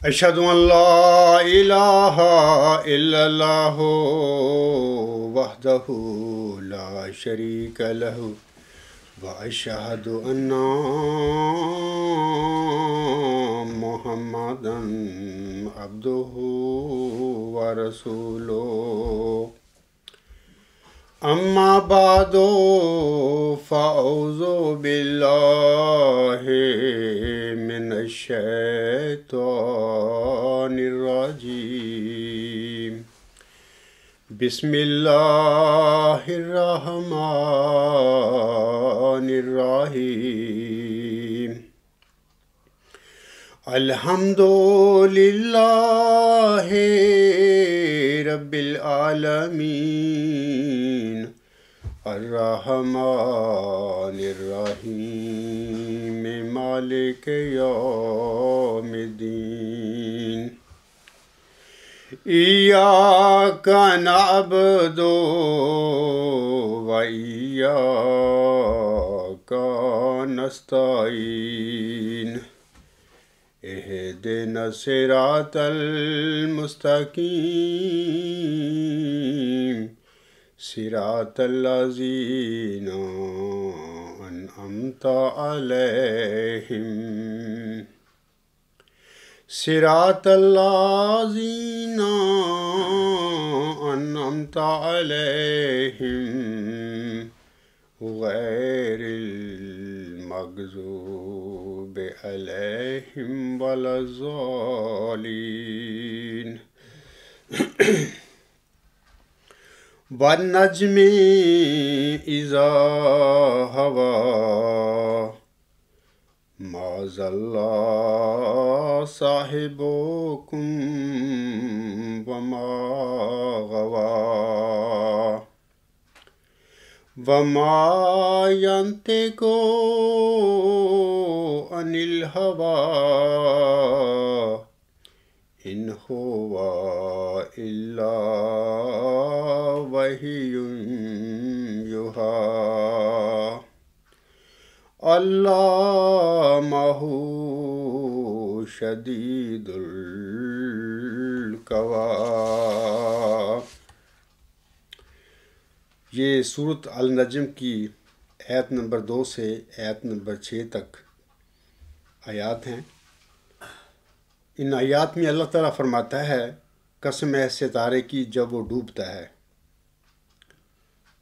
اشہدو ان لا الہ الا اللہ وحدہ لا شریک لہ واشہد ان محمدا عبدہ ورسولہ اما بعد فاعوذ باللہ من الشیطان الرجیم بسم اللہ الرحمن الرحیم الحمد للہ رب العالمین الرحمن الرحیم مالک یوم الدین ایاک نعبد و ایاک نستعین اہدنا الصراط المستقیم صراط الذین انعمت علیہم صراط الذین انعمت علیہم غیر المغضوب علیہم ولا الضالین والنجم اذا هوى ما ضل صاحبكم وما غوى وما ينطق عن الهوى إن هو إلا وحي يوحى علمہ شدید القویٰ۔ یہ سورۃ النجم کی آیت نمبر 2 سے آیت نمبر 6 تک آیات ہیں۔ ان آیات میں اللہ تعالیٰ فرماتا ہے، قسم ہے ستارے کی جب وہ ڈوبتا ہے،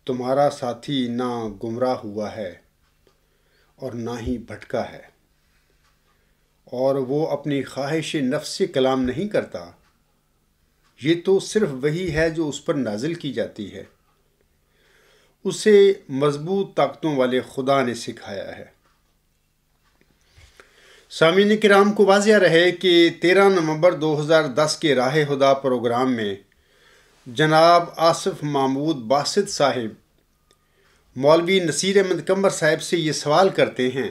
تمہارا ساتھی نہ گمراہ ہوا ہے اور نہ ہی بھٹکا ہے، اور وہ اپنی خواہش نفس سے کلام نہیں کرتا، یہ تو صرف وہی ہے جو اس پر نازل کی جاتی ہے، اسے مضبوط طاقتوں والے خدا نے سکھایا ہے۔ سامعین کرام کو واضح رہے کہ 13 نومبر 2010 کے راہ خدا پروگرام میں جناب آصف محمود باسط صاحب مولوی نصیر احمد قمر صاحب سے یہ سوال کرتے ہیں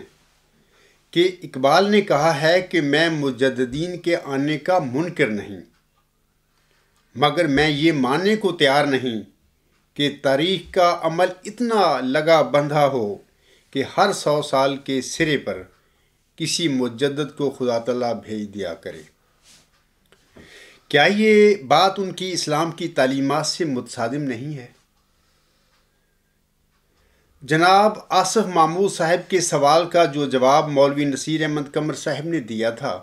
کہ اقبال نے کہا ہے کہ میں مجددین کے آنے کا منکر نہیں، مگر میں یہ ماننے کو تیار نہیں کہ تاریخ کا عمل اتنا لگا بندھا ہو کہ ہر 100 سال کے سرے پر کسی مجدد کو خدا تعالیٰ بھیج دیا کرے۔ کیا یہ بات ان کی اسلام کی تعلیمات سے متصادم نہیں ہے؟ جناب آصف محمود صاحب کے سوال کا جو جواب مولوی نصیر احمد قمر صاحب نے دیا تھا،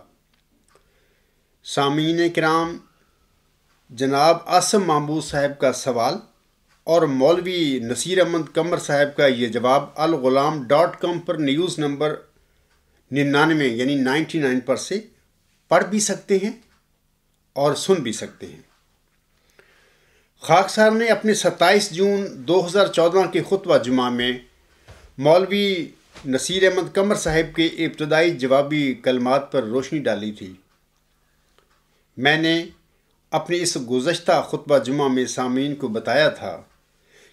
سامعین کرام، جناب آصف محمود صاحب کا سوال اور مولوی نصیر احمد قمر صاحب کا یہ جواب الغلام.com پر نیوز نمبر 99 یعنی 99 پر سے پڑھ بھی سکتے ہیں اور سن بھی سکتے ہیں۔ خاکسار نے اپنے 27 جون 2014 کے خطبہ جمعہ میں مولوی نصیر احمد قمر صاحب کے ابتدائی جوابی کلمات پر روشنی ڈالی تھی۔ میں نے اپنے اس گزشتہ خطبہ جمعہ میں سامعین کو بتایا تھا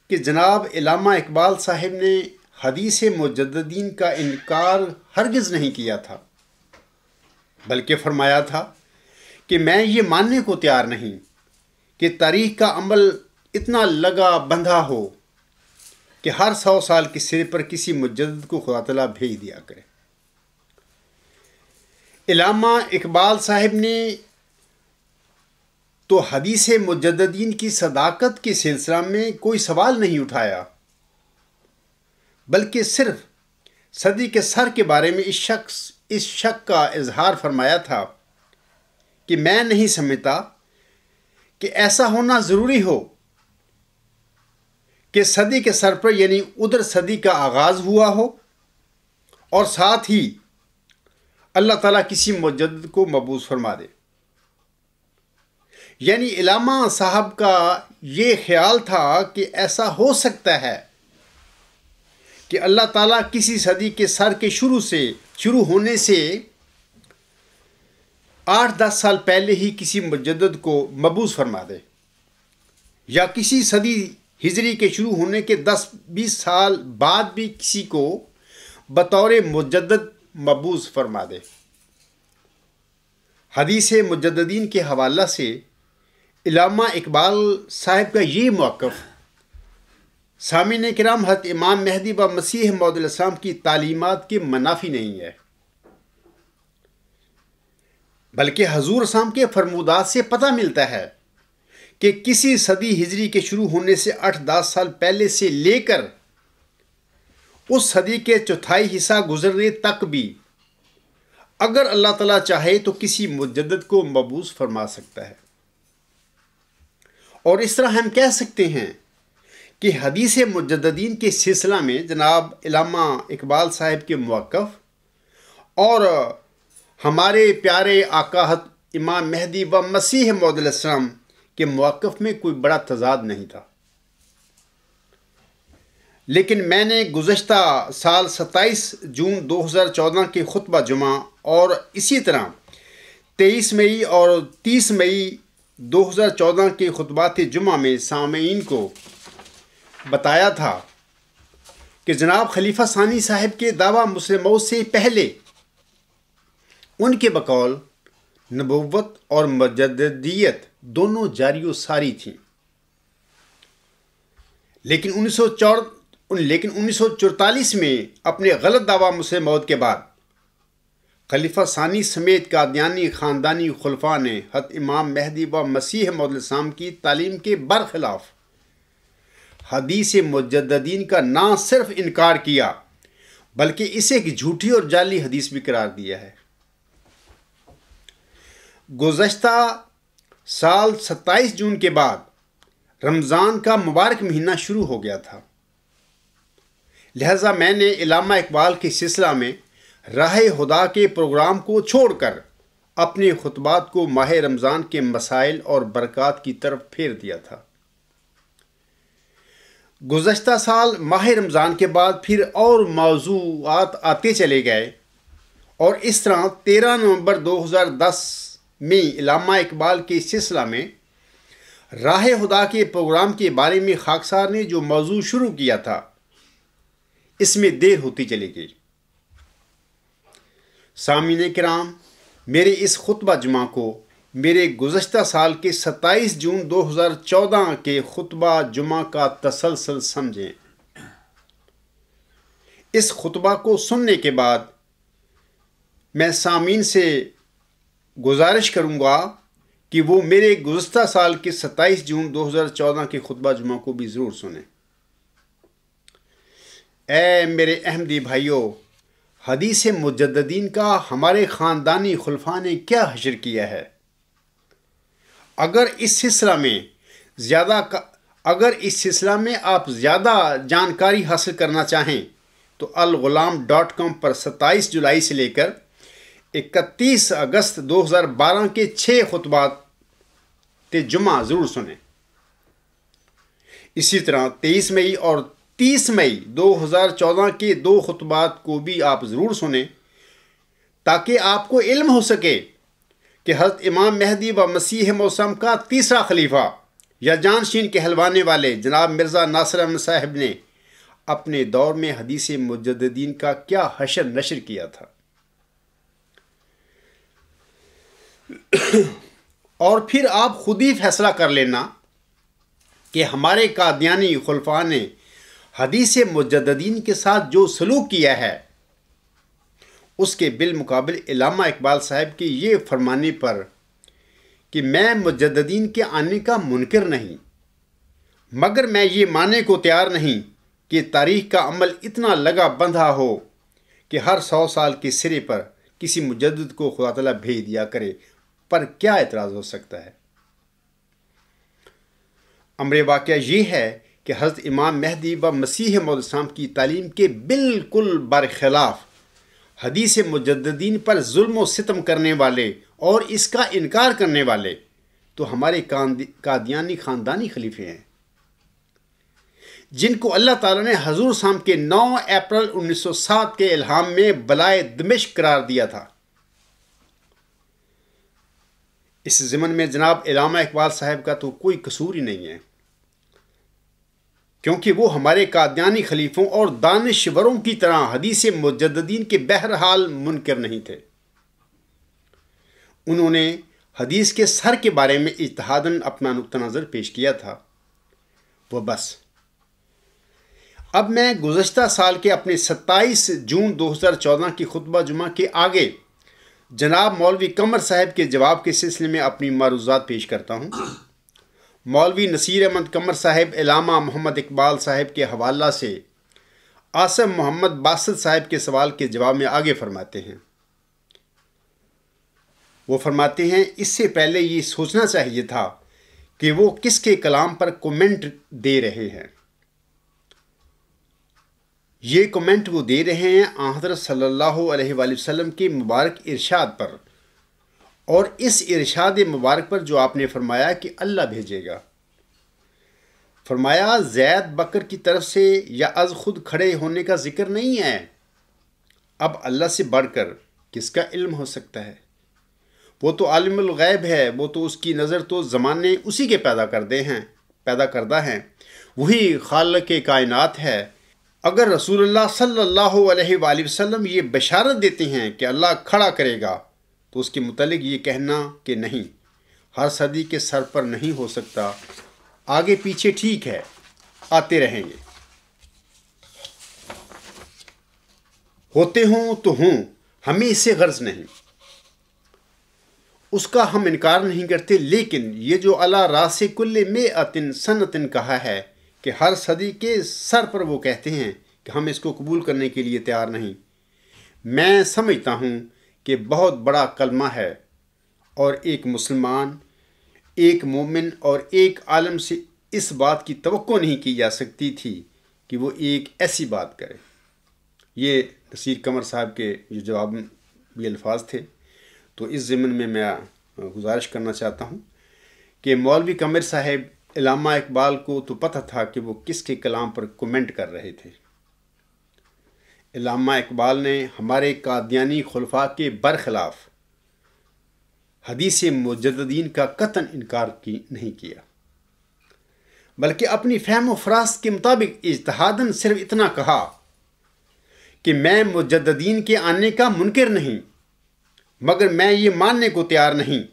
کہ جناب علامہ اقبال صاحب نے حدیث مجددین کا انکار ہرگز نہیں کیا تھا، بلکہ فرمایا تھا کہ میں یہ ماننے کو تیار نہیں کہ تاریخ کا عمل اتنا لگا بندھا ہو کہ ہر 100 سال کے سرے پر کسی مجدد کو خدا تعالیٰ بھیج دیا کرے۔ علامہ اقبال صاحب نے تو حدیث مجددین کی صداقت کے سلسلہ میں کوئی سوال نہیں اٹھایا، بلکہ صرف صدی کے سر کے بارے میں اس شک کا اظہار فرمایا تھا کہ میں نہیں سمجھتا کہ ایسا ہونا ضروری ہو کہ صدی کے سر پر یعنی ادھر صدی کا آغاز ہوا ہو اور ساتھ ہی اللہ تعالیٰ کسی مجدد کو مبعوث فرما دے۔ یعنی علامہ صاحب کا یہ خیال تھا کہ ایسا ہو سکتا ہے کہ اللہ تعالیٰ کسی صدی کے سر کے شروع ہونے سے 8-10 سال پہلے ہی کسی مجدد کو مبعوث فرما دے، یا کسی صدی ہجری کے شروع ہونے کے 10-20 سال بعد بھی کسی کو بطور مجدد مبعوث فرما دے۔ حدیث مجددین کے حوالہ سے علامہ اقبال صاحب کا یہ موقف سامعین کرام حضرت امام مہدی و مسیح موعود علیہ السلام کی تعلیمات کے منافی نہیں ہے، بلکہ حضور اسلام کے فرمودات سے پتہ ملتا ہے کہ کسی صدی ہجری کے شروع ہونے سے 8-10 سال پہلے سے لے کر اس صدی کے چوتھائی حصہ گزرنے تک بھی اگر اللہ تعالیٰ چاہے تو کسی مجدد کو مبعوث فرما سکتا ہے۔ اور اس طرح ہم کہہ سکتے ہیں کہ حدیث مجددین کے سلسلہ میں جناب علامہ اقبال صاحب کے موقف اور ہمارے پیارے آقا حضرت امام مہدی و مسیح موعود علیہ السلام کے موقف میں کوئی بڑا تضاد نہیں تھا، لیکن میں نے گزشتہ سال 27 جون 2014 کے خطبہ جمعہ اور اسی طرح 23 مئی اور 30 مئی 2014 کے خطبات جمعہ میں سامعین کو بتایا تھا کہ جناب خلیفہ ثانی صاحب کے دعویٰ مسلم موت سے پہلے ان کے بقول نبوت اور مجددیت دونوں جاری و ساری تھیں، لیکن 1944 میں اپنے غلط دعویٰ مسلم موت کے بعد خلیفہ ثانی سمیت قادیانی خاندانی خلفاء نے حضرت امام مہدی و مسیح موعود علیہ السلام کی تعلیم کے برخلاف حدیث مجددین کا نہ صرف انکار کیا بلکہ اسے ایک جھوٹی اور جعلی حدیث بھی قرار دیا ہے۔ گزشتہ سال 27 جون کے بعد رمضان کا مبارک مہینہ شروع ہو گیا تھا، لہذا میں نے علامہ اقبال کے سلسلہ میں راہ ہدا کے پروگرام کو چھوڑ کر اپنے خطبات کو ماہ رمضان کے مسائل اور برکات کی طرف پھیر دیا تھا۔ گزشتہ سال ماہ رمضان کے بعد پھر اور موضوعات آتے چلے گئے اور اس طرح 13 نومبر 2010 میں علامہ اقبال کے سلسلہ میں راہ ہدا کے پروگرام کے بارے میں خاکسار نے جو موضوع شروع کیا تھا اس میں دیر ہوتی چلی گئی۔ سامعین کرام، میرے اس خطبہ جمعہ کو میرے گزشتہ سال کے 27 جون 2014 کے خطبہ جمعہ کا تسلسل سمجھیں۔ اس خطبہ کو سننے کے بعد میں سامعین سے گزارش کروں گا کہ وہ میرے گزشتہ سال کے 27 جون 2014 کے خطبہ جمعہ کو بھی ضرور سنیں۔ اے میرے احمدی بھائیوں، حدیث مجددین کا ہمارے خاندانی خلفاء نے کیا حشر کیا ہے؟ اگر اس سلسلہ میں آپ زیادہ جانکاری حاصل کرنا چاہیں تو الغلام.com پر 27 جولائی سے لے کر 31 اگست 2012 کے 6 خطبات جمعہ ضرور سنیں۔ اسی طرح 23 مئی اور 30 مئی 2014 کے 2 خطبات کو بھی آپ ضرور سنیں تاکہ آپ کو علم ہو سکے کہ حضرت امام مہدی و مسیح موسم کا تیسرا خلیفہ یا جانشین کہلوانے والے جناب مرزا ناصر احمد صاحب نے اپنے دور میں حدیث مجددین کا کیا حشر نشر کیا تھا۔ اور پھر آپ خود ہی فیصلہ کر لینا کہ ہمارے قادیانی خلفاء نے حدیث مجددین کے ساتھ جو سلوک کیا ہے اس کے بالمقابل علامہ اقبال صاحب کے یہ فرمانے پر کہ میں مجددین کے آنے کا منکر نہیں، مگر میں یہ ماننے کو تیار نہیں کہ تاریخ کا عمل اتنا لگا بندھا ہو کہ ہر 100 سال کے سرے پر کسی مجدد کو خدا تعالیٰ بھیج دیا کرے، پر کیا اعتراض ہو سکتا ہے؟ امر واقعہ یہ ہے کہ حضرت امام مہدی و مسیح موعود السلام کی تعلیم کے بالکل برخلاف حدیث مجددین پر ظلم و ستم کرنے والے اور اس کا انکار کرنے والے تو ہمارے قادیانی خاندانی خلیفے ہیں، جن کو اللہ تعالیٰ نے حضور صلی اللہ علیہ وسلم کے 9 اپریل 1907 کے الہام میں بلائے دمشق قرار دیا تھا۔ اس ضمن میں جناب علامہ اقبال صاحب کا تو کوئی قصور ہی نہیں ہے، کیونکہ وہ ہمارے قادیانی خلیفوں اور دانشوروں کی طرح حدیث مجددین کے بہرحال منکر نہیں تھے۔ انہوں نے حدیث کے سر کے بارے میں اجتہاداً اپنا نقطہ نظر پیش کیا تھا، وہ بس۔ اب میں گزشتہ سال کے اپنے 27 جون 2014 کی خطبہ جمعہ کے آگے جناب مولوی قمر صاحب کے جواب کے سلسلے میں اپنی معروضات پیش کرتا ہوں۔ مولوی نصیر احمد قمر صاحب علامہ محمد اقبال صاحب کے حوالہ سے آصف محمد باسط صاحب کے سوال کے جواب میں آگے فرماتے ہیں۔ وہ فرماتے ہیں اس سے پہلے یہ سوچنا چاہیے تھا کہ وہ کس کے کلام پر کومنٹ دے رہے ہیں۔ یہ کومنٹ وہ دے رہے ہیں آن حضرت صلی اللہ علیہ وآلہ وسلم کے مبارک ارشاد پر، اور اس ارشاد مبارک پر جو آپ نے فرمایا کہ اللہ بھیجے گا۔ فرمایا زید بکر کی طرف سے یا از خود کھڑے ہونے کا ذکر نہیں ہے۔ اب اللہ سے بڑھ کر کس کا علم ہو سکتا ہے؟ وہ تو عالم الغیب ہے، وہ تو اس کی نظر تو زمانے اسی کے پیدا کردہ ہیں، وہی خالق کائنات ہے۔ اگر رسول اللہ صلی اللہ علیہ وآلہ وسلم یہ بشارت دیتے ہیں کہ اللہ کھڑا کرے گا تو اس کے متعلق یہ کہنا کہ نہیں، ہر صدی کے سر پر نہیں ہو سکتا، آگے پیچھے ٹھیک ہے، آتے رہیں گے، ہوتے ہوں تو ہوں، ہمیں اس سے غرض نہیں، اس کا ہم انکار نہیں کرتے، لیکن یہ جو علی راس کل مئۃ سنۃ کہا ہے کہ ہر صدی کے سر پر وہ کہتے ہیں کہ ہم اس کو قبول کرنے کے لیے تیار نہیں، میں سمجھتا ہوں کہ بہت بڑا کلمہ ہے، اور ایک مسلمان، ایک مومن اور ایک عالم سے اس بات کی توقع نہیں کی جا سکتی تھی کہ وہ ایک ایسی بات کرے۔ یہ نصیر قمر صاحب کے جو جواب بھی الفاظ تھے۔ تو اس ضمن میں گزارش کرنا چاہتا ہوں کہ مولوی قمر صاحب علامہ اقبال کو تو پتہ تھا کہ وہ کس کے کلام پر کومنٹ کر رہے تھے۔ علامہ اقبال نے ہمارے قادیانی خلفاء کے برخلاف حدیث مجددین کا قطعاً انکار نہیں کیا، بلکہ اپنی فہم و فراست کے مطابق اجتہاداً صرف اتنا کہا کہ میں مجددین کے آنے کا منکر نہیں، مگر میں یہ ماننے کو تیار نہیں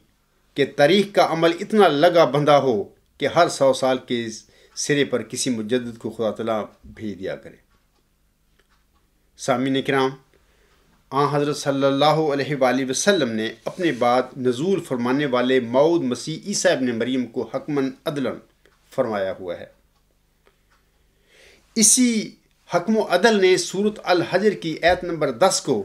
کہ تاریخ کا عمل اتنا لگا بندھا ہو کہ ہر 100 سال کے سرے پر کسی مجدد کو خدا تعالیٰ بھیج دیا کرے۔ سامعین کرام، آن حضرت صلی اللہ علیہ وآلہ وسلم نے اپنے بعد نزول فرمانے والے موعود مسیح عیسیٰ ابن مریم کو حکماً عدلاً فرمایا ہوا ہے۔ اسی حکم و عدل نے سورۃ الحجر کی آیت نمبر 10 کو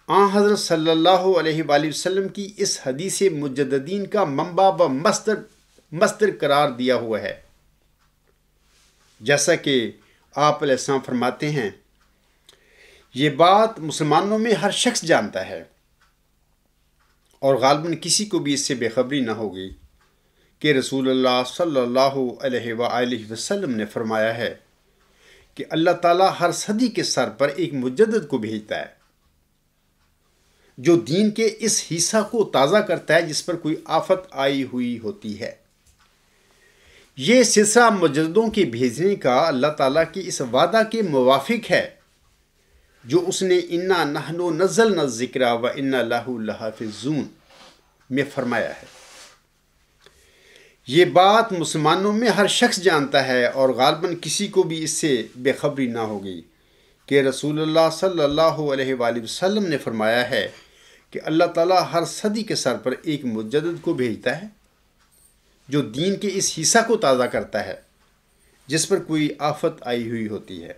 آن حضرت صلی اللہ علیہ وآلہ وسلم کی اس حدیث مجددین کا منبع و مصدر قرار دیا ہوا ہے۔ جیسا کہ آپ علیہ السلام فرماتے ہیں، یہ بات مسلمانوں میں ہر شخص جانتا ہے، اور غالباً کسی کو بھی اس سے بے خبری نہ ہوگی کہ رسول اللہ صلی اللہ علیہ وآلہ وسلم نے فرمایا ہے کہ اللہ تعالیٰ ہر صدی کے سر پر ایک مجدد کو بھیجتا ہے، جو دین کے اس حصہ کو تازہ کرتا ہے جس پر کوئی آفت آئی ہوئی ہوتی ہے۔ یہ سلسلہ مجددوں کے بھیجنے کا اللہ تعالیٰ کے اس وعدہ کے موافق ہے جو اس نے انا نحن نزلنا الذکر و انا لہ لحافظون میں فرمایا ہے۔ یہ بات مسلمانوں میں ہر شخص جانتا ہے، اور غالباً کسی کو بھی اس سے بے خبری نہ ہوگی کہ رسول اللہ صلی اللہ علیہ وآلہ وسلم نے فرمایا ہے کہ اللہ تعالیٰ ہر صدی کے سر پر ایک مجدد کو بھیجتا ہے جو دین کے اس حصہ کو تازہ کرتا ہے جس پر کوئی آفت آئی ہوئی ہوتی ہے۔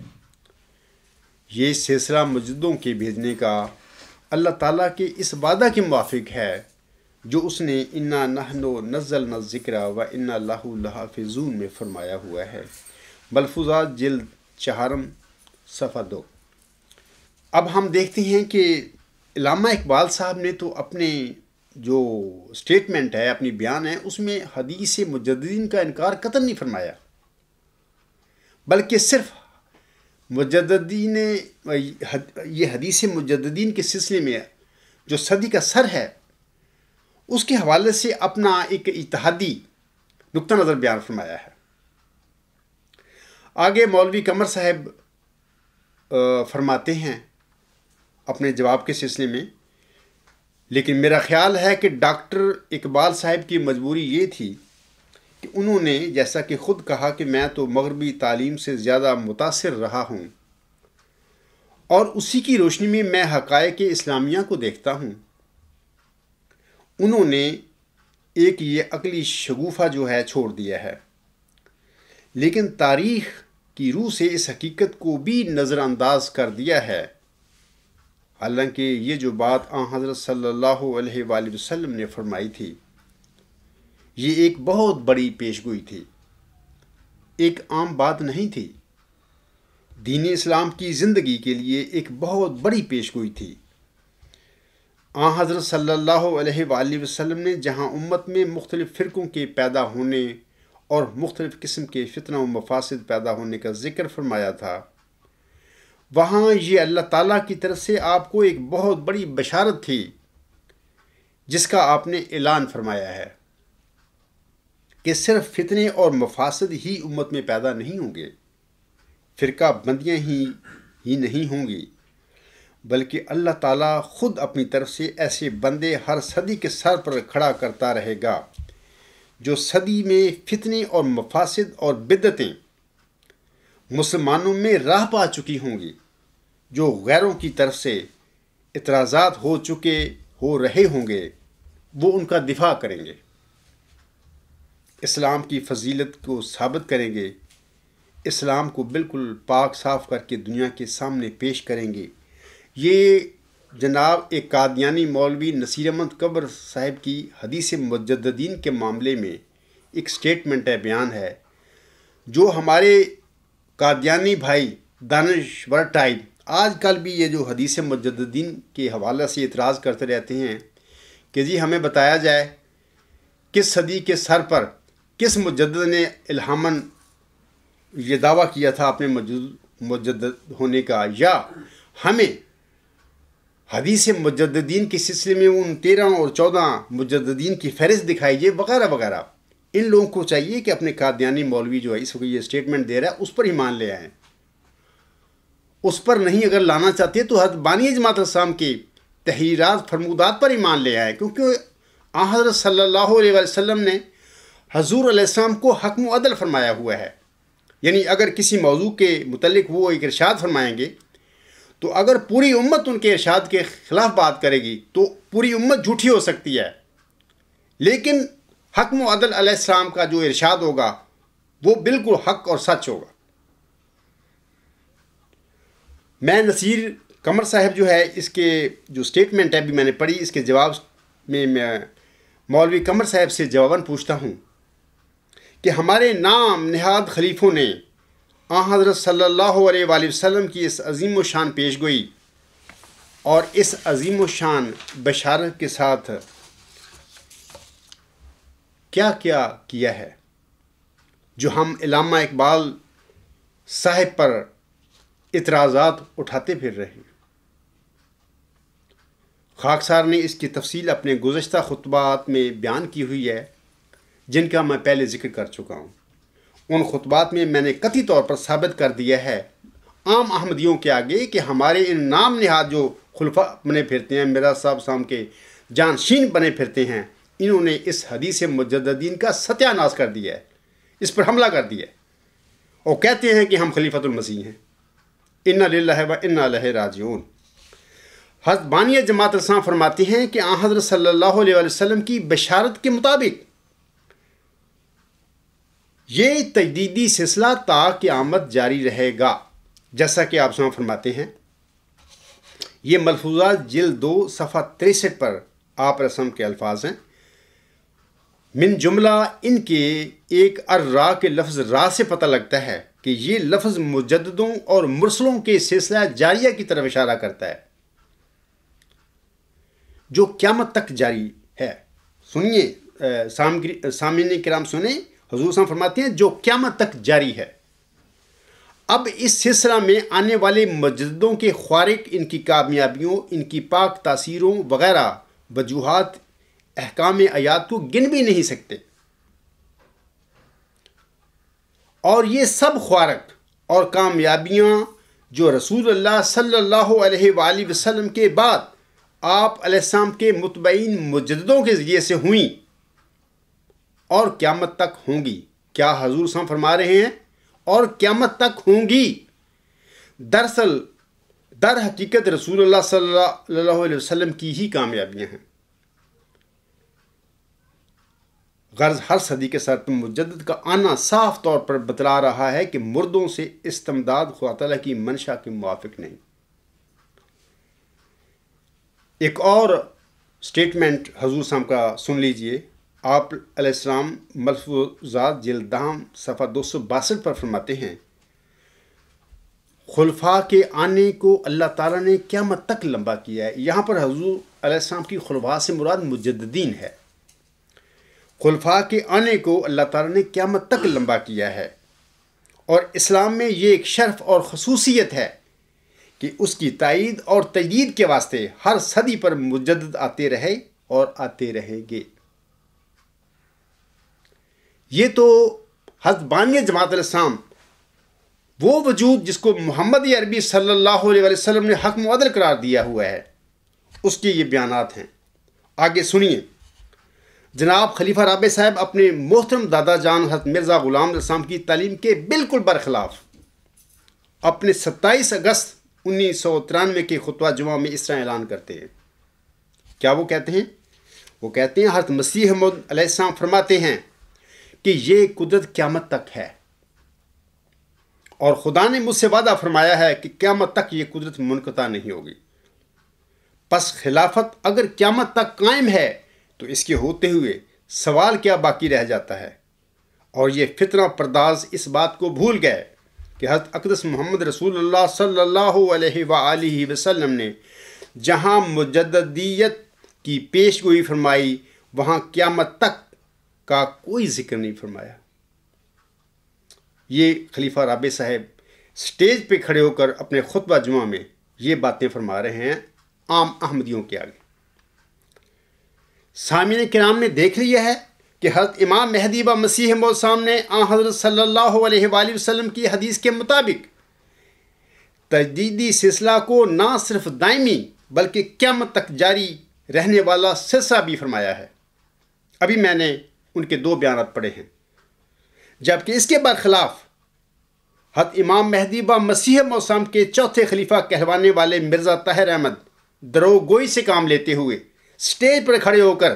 یہ سلسلہ مجددوں کے بھیجنے کا اللہ تعالیٰ کے اس وعدہ کے موافق ہے جو اس نے انا نحن نزلنا الذکر و انا لہ لحافظون میں فرمایا ہوا ہے۔ ملفوظات جلد 4 صفحہ 2۔ اب ہم دیکھتے ہیں کہ علامہ اقبال صاحب نے تو اپنے جو سٹیٹمنٹ ہے، اپنی بیان ہے، اس میں حدیث مجددین کا انکار قطعاً نہیں فرمایا، بلکہ صرف مجددین، یہ حدیث مجددین کے سلسلے میں جو صدی کا سر ہے اس کے حوالے سے اپنا ایک اجتہادی نقطہ نظر بیان فرمایا ہے۔ آگے مولوی قمر صاحب فرماتے ہیں اپنے جواب کے سلسلے میں، لیکن میرا خیال ہے کہ ڈاکٹر اقبال صاحب کی مجبوری یہ تھی کہ انہوں نے جیسا کہ خود کہا کہ میں تو مغربی تعلیم سے زیادہ متاثر رہا ہوں اور اسی کی روشنی میں میں حقائق اسلامیہ کو دیکھتا ہوں، انہوں نے ایک یہ عقلی شگوفہ جو ہے چھوڑ دیا ہے، لیکن تاریخ کی روح سے اس حقیقت کو بھی نظر انداز کر دیا ہے۔ حالانکہ یہ جو بات آن حضرت صلی اللہ علیہ وآلہ وسلم نے فرمائی تھی یہ ایک بہت بڑی پیشگوئی تھی، ایک عام بات نہیں تھی، دین اسلام کی زندگی کے لیے ایک بہت بڑی پیشگوئی تھی۔ آن حضرت صلی اللہ علیہ وآلہ وسلم نے جہاں امت میں مختلف فرقوں کے پیدا ہونے اور مختلف قسم کے فتنہ و مفاسد پیدا ہونے کا ذکر فرمایا تھا، وہاں یہ اللہ تعالیٰ کی طرف سے آپ کو ایک بہت بڑی بشارت تھی جس کا آپ نے اعلان فرمایا ہے کہ صرف فتنے اور مفاسد ہی امت میں پیدا نہیں ہوں گے، فرقہ بندیاں ہی نہیں ہوں گی، بلکہ اللہ تعالیٰ خود اپنی طرف سے ایسے بندے ہر صدی کے سر پر کھڑا کرتا رہے گا جو صدی میں فتنے اور مفاسد اور بدعتیں مسلمانوں میں راہ پا چکی ہوں گی، جو غیروں کی طرف سے اعتراضات ہو رہے ہوں گے، وہ ان کا دفاع کریں گے، اسلام کی فضیلت کو ثابت کریں گے، اسلام کو بالکل پاک صاف کر کے دنیا کے سامنے پیش کریں گے۔ یہ جناب ایک قادیانی مولوی نصیر احمد قبر صاحب کی حدیث مجددین کے معاملے میں ایک سٹیٹمنٹ ہے، بیان ہے، جو ہمارے قادیانی بھائی دانشور ٹائپ آج کل بھی یہ جو حدیث مجددین کے حوالے سے اعتراض کرتے رہتے ہیں کہ جی ہمیں بتایا جائے کس صدی کے سر پر کس مجدد نے الہاماً یہ دعویٰ کیا تھا اپنے مجدد ہونے کا، یا ہمیں حدیث مجددین کے سلسلے میں ان 13 اور 14 مجددین کی فہرست دکھائیے وغیرہ وغیرہ۔ ان لوگوں کو چاہیے کہ اپنے قادیانی مولوی جو ہے اس وقت یہ سٹیٹمنٹ دے رہا ہے اس پر ایمان لے آئیں، اس پر نہیں اگر لانا چاہتے تو حضرت بانی جماعت اسلام کی تحریرات فرمودات پر ایمان لے آئیں، کیونکہ آن حضرت صلی اللہ علیہ وسلم نے حضور علیہ السلام کو حکم و عدل فرمایا ہوا ہے، یعنی اگر کسی موضوع کے متعلق وہ ایک ارشاد فرمائیں گے تو اگر پوری امت ان کے ارشاد کے خلاف بات کرے گی تو پوری امت جھوٹی ہو سکتی ہے، لیکن حکم و عدل علیہ السلام کا جو ارشاد ہوگا وہ بالکل حق اور سچ ہوگا۔ میں نصیر قمر صاحب جو ہے اس کے جو سٹیٹمنٹ ہے بھی میں نے پڑھی، اس کے جواب میں مولوی قمر صاحب سے جواباً پوچھتا ہوں کہ ہمارے نام نہاد خلیفوں نے آن حضرت صلی اللہ علیہ وآلہ وسلم کی اس عظیم و شان پیش گوئی اور اس عظیم و شان بشارت کے ساتھ کیا کیا کیا ہے جو ہم علامہ اقبال صاحب پر اعتراضات اٹھاتے پھر رہے ہیں۔ خاکسار نے اس کی تفصیل اپنے گزشتہ خطبات میں بیان کی ہوئی ہے جن کا میں پہلے ذکر کر چکا ہوں۔ ان خطبات میں میں نے قطعی طور پر ثابت کر دیا ہے عام احمدیوں کے آگے کہ ہمارے ان نام نہاد جو خلفاء بنے پھرتے ہیں، میرا صاحب سام کے جانشین بنے پھرتے ہیں، انہوں نے اس حدیث مجددین کا ستیہ ناش کر دیا ہے، اس پر حملہ کر دیا ہے اور کہتے ہیں کہ ہم خلیفۃ المسیح ہیں۔ انا للہ و انا الیہ راجعون۔ حضرت بانی جماعت اسلام فرماتے ہیں کہ آن حضرت صلی اللہ علیہ وسلم کی بشارت کے مطابق یہ تجدیدی سلسلہ تا قیامت جاری رہے گا، جیسا کہ آپ سنا فرماتے ہیں۔ یہ ملفوظات جلد 2 صفحہ 63 پر آپ رسم کے الفاظ ہیں۔ من جملہ ان کے ایک ارا کے لفظ را سے پتہ لگتا ہے کہ یہ لفظ مجددوں اور مرسلوں کے سلسلہ جاریہ کی طرف اشارہ کرتا ہے جو قیامت تک جاری ہے۔ سنیے سامعین کرام، سنیں، حضور صلی اللہ علیہ وسلم فرماتے ہیں جو قیامت تک جاری ہے۔ اب اس سلسلہ میں آنے والے مجددوں کے خوارق، ان کی کامیابیوں، ان کی پاک تاثیروں وغیرہ وجوہات احکام آیات کو گن بھی نہیں سکتے، اور یہ سب خوارق اور کامیابیاں جو رسول اللہ صلی اللہ علیہ وآلہ وسلم کے بعد آپ علیہ السلام کے متبعین مجددوں کے ذریعے سے ہوئیں اور قیامت تک ہوں گی، کیا حضور صلی اللہ علیہ وسلم فرما رہے ہیں؟ اور قیامت تک ہوں گی۔ دراصل در حقیقت رسول اللہ صلی اللہ علیہ وسلم کی ہی کامیابیاں ہیں۔ غرض ہر صدی کے سر مجدد کا آنا صاف طور پر بتلا رہا ہے کہ مردوں سے استمداد خدا تعالیٰ کی منشا کے موافق نہیں۔ ایک اور سٹیٹمنٹ حضور صاحب کا سن لیجئے۔ آپ علیہ السلام ملفوظات جلد 10 صفحہ 262 پر فرماتے ہیں، خلفاء کے آنے کو اللہ تعالیٰ نے قیامت تک لمبا کیا ہے۔ یہاں پر حضور علیہ السلام کی خلفاء سے مراد مجددین ہے۔ خلفاء کے آنے کو اللہ تعالیٰ نے قیامت تک لمبا کیا ہے، اور اسلام میں یہ ایک شرف اور خصوصیت ہے کہ اس کی تائید اور تجدید کے واسطے ہر صدی پر مجدد آتے رہے اور آتے رہیں گے۔ یہ تو حضرت بانی جماعت الاسلام، وہ وجود جس کو محمد عربی صلی اللہ علیہ وسلم نے حق و عدل قرار دیا ہوا ہے، اس کے یہ بیانات ہیں۔ آگے سنیے۔ جناب خلیفہ رابع صاحب اپنے محترم دادا جان حضرت مرزا غلام الاسلام کی تعلیم کے بالکل برخلاف اپنے 27 اگست 1993 کے خطبہ جمعہ میں اس طرح اعلان کرتے ہیں۔ کیا وہ کہتے ہیں؟ وہ کہتے ہیں حضرت مسیح موعود علیہ السلام فرماتے ہیں کہ یہ قدرت قیامت تک ہے، اور خدا نے مجھ سے وعدہ فرمایا ہے کہ قیامت تک یہ قدرت منقطع نہیں ہوگی۔ پس خلافت اگر قیامت تک قائم ہے تو اس کے ہوتے ہوئے سوال کیا باقی رہ جاتا ہے؟ اور یہ فتنہ پرداز اس بات کو بھول گئے کہ حضرت اقدس محمد رسول اللہ صلی اللہ علیہ وآلہ وسلم نے جہاں مجددیت کی پیش گوئی فرمائی، وہاں قیامت تک کا کوئی ذکر نہیں فرمایا۔ یہ خلیفہ رابع صاحب سٹیج پہ کھڑے ہو کر اپنے خطبہ جمعہ میں یہ باتیں فرما رہے ہیں عام احمدیوں کے آگے۔ سامعین کرام نے دیکھ لیا ہے کہ حضرت امام مہدی و مسیح موعود سامنے آن حضرت صلی اللہ علیہ وآلہ وسلم کی حدیث کے مطابق تجدیدی سلسلہ کو نہ صرف دائمی بلکہ قیامت تک جاری رہنے والا سلسلہ بھی فرمایا ہے۔ ابھی میں نے ان کے 2 بیانات پڑھے ہیں، جبکہ اس کے برخلاف حضرت امام مہدی و مسیح موعود کے چوتھے خلیفہ کہلوانے والے مرزا طاہر احمد دروگوئی سے کام لیتے ہوئے سٹیج پر کھڑے ہو کر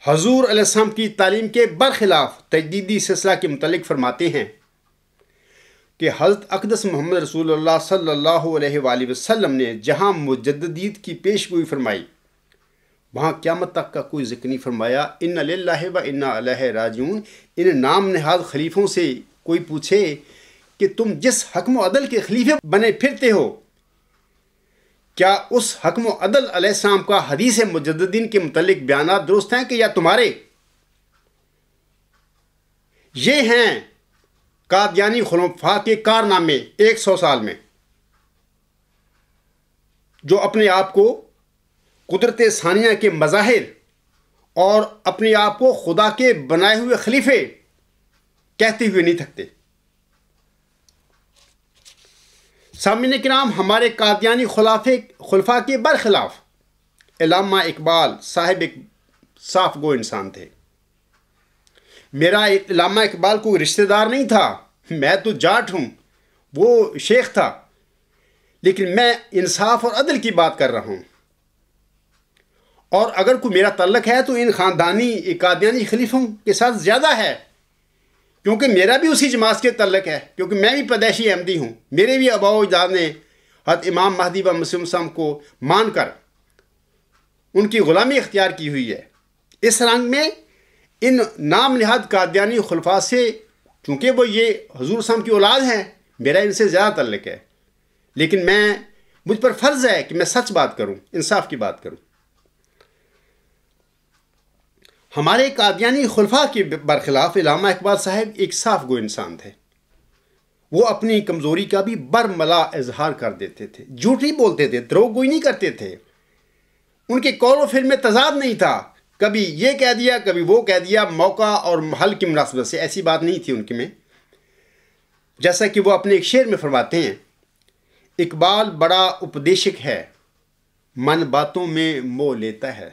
حضور علیہ السلام کی تعلیم کے برخلاف تجدیدی سلسلہ کے متعلق فرماتے ہیں کہ حضرت اقدس محمد رسول اللہ صلی اللہ علیہ وآلہ وسلم نے جہاں مجددیت کی پیش گوئی فرمائی، وہاں قیامت تک کا کوئی ذکر نہیں فرمایا۔ انا للہ و انا الیہ راجعون۔ ان نام نہاد خلیفوں سے کوئی پوچھے کہ تم جس حکم و عدل کے خلیفے بنے پھرتے ہو، کیا اس حکم و عدل علیہ السلام کا حدیث مجددین کے متعلق بیانات درست ہیں کہ یا تمہارے؟ یہ ہیں قادیانی خلفاء کے کارنامے 100 سال میں، جو اپنے آپ کو قدرت ثانیہ کے مظاہر اور اپنے آپ کو خدا کے بنائے ہوئے خلیفے کہتے ہوئے نہیں تھکتے۔ سامعین کرام، ہمارے قادیانی خلفاء کے برخلاف علامہ اقبال صاحب ایک صاف گو انسان تھے۔ میرا علامہ اقبال کوئی رشتہ دار نہیں تھا، میں تو جاٹ ہوں، وہ شیخ تھا، لیکن میں انصاف اور عدل کی بات کر رہا ہوں، اور اگر کوئی میرا تعلق ہے تو ان خاندانی قادیانی خلیفوں کے ساتھ زیادہ ہے، کیونکہ میرا بھی اسی جماعت کے تعلق ہے، کیونکہ میں بھی پیدائشی احمدی ہوں، میرے بھی آباء و اجداد نے حضرت امام مہدی و مسیح السلام کو مان کر ان کی غلامی اختیار کی ہوئی ہے۔ اس رنگ میں ان نام نہاد قادیانی خلفاء سے، چونکہ وہ یہ حضور السلام کی اولاد ہیں، میرا ان سے زیادہ تعلق ہے، لیکن مجھ پر فرض ہے کہ میں سچ بات کروں، انصاف کی بات کروں۔ ہمارے قادیانی خلفاء کے برخلاف علامہ اقبال صاحب ایک صاف گو انسان تھے۔ وہ اپنی کمزوری کا بھی برملا اظہار کر دیتے تھے، جھوٹ نہیں بولتے تھے، دروغ گوئی نہیں کرتے تھے، ان کے قول و فعل میں تضاد نہیں تھا، کبھی یہ کہہ دیا کبھی وہ کہہ دیا، موقع اور محل کی مناسبت سے، ایسی بات نہیں تھی ان کے میں۔ جیسا کہ وہ اپنے ایک شعر میں فرماتے ہیں، اقبال بڑا اپدیشک ہے، من باتوں میں موہ لیتا ہے،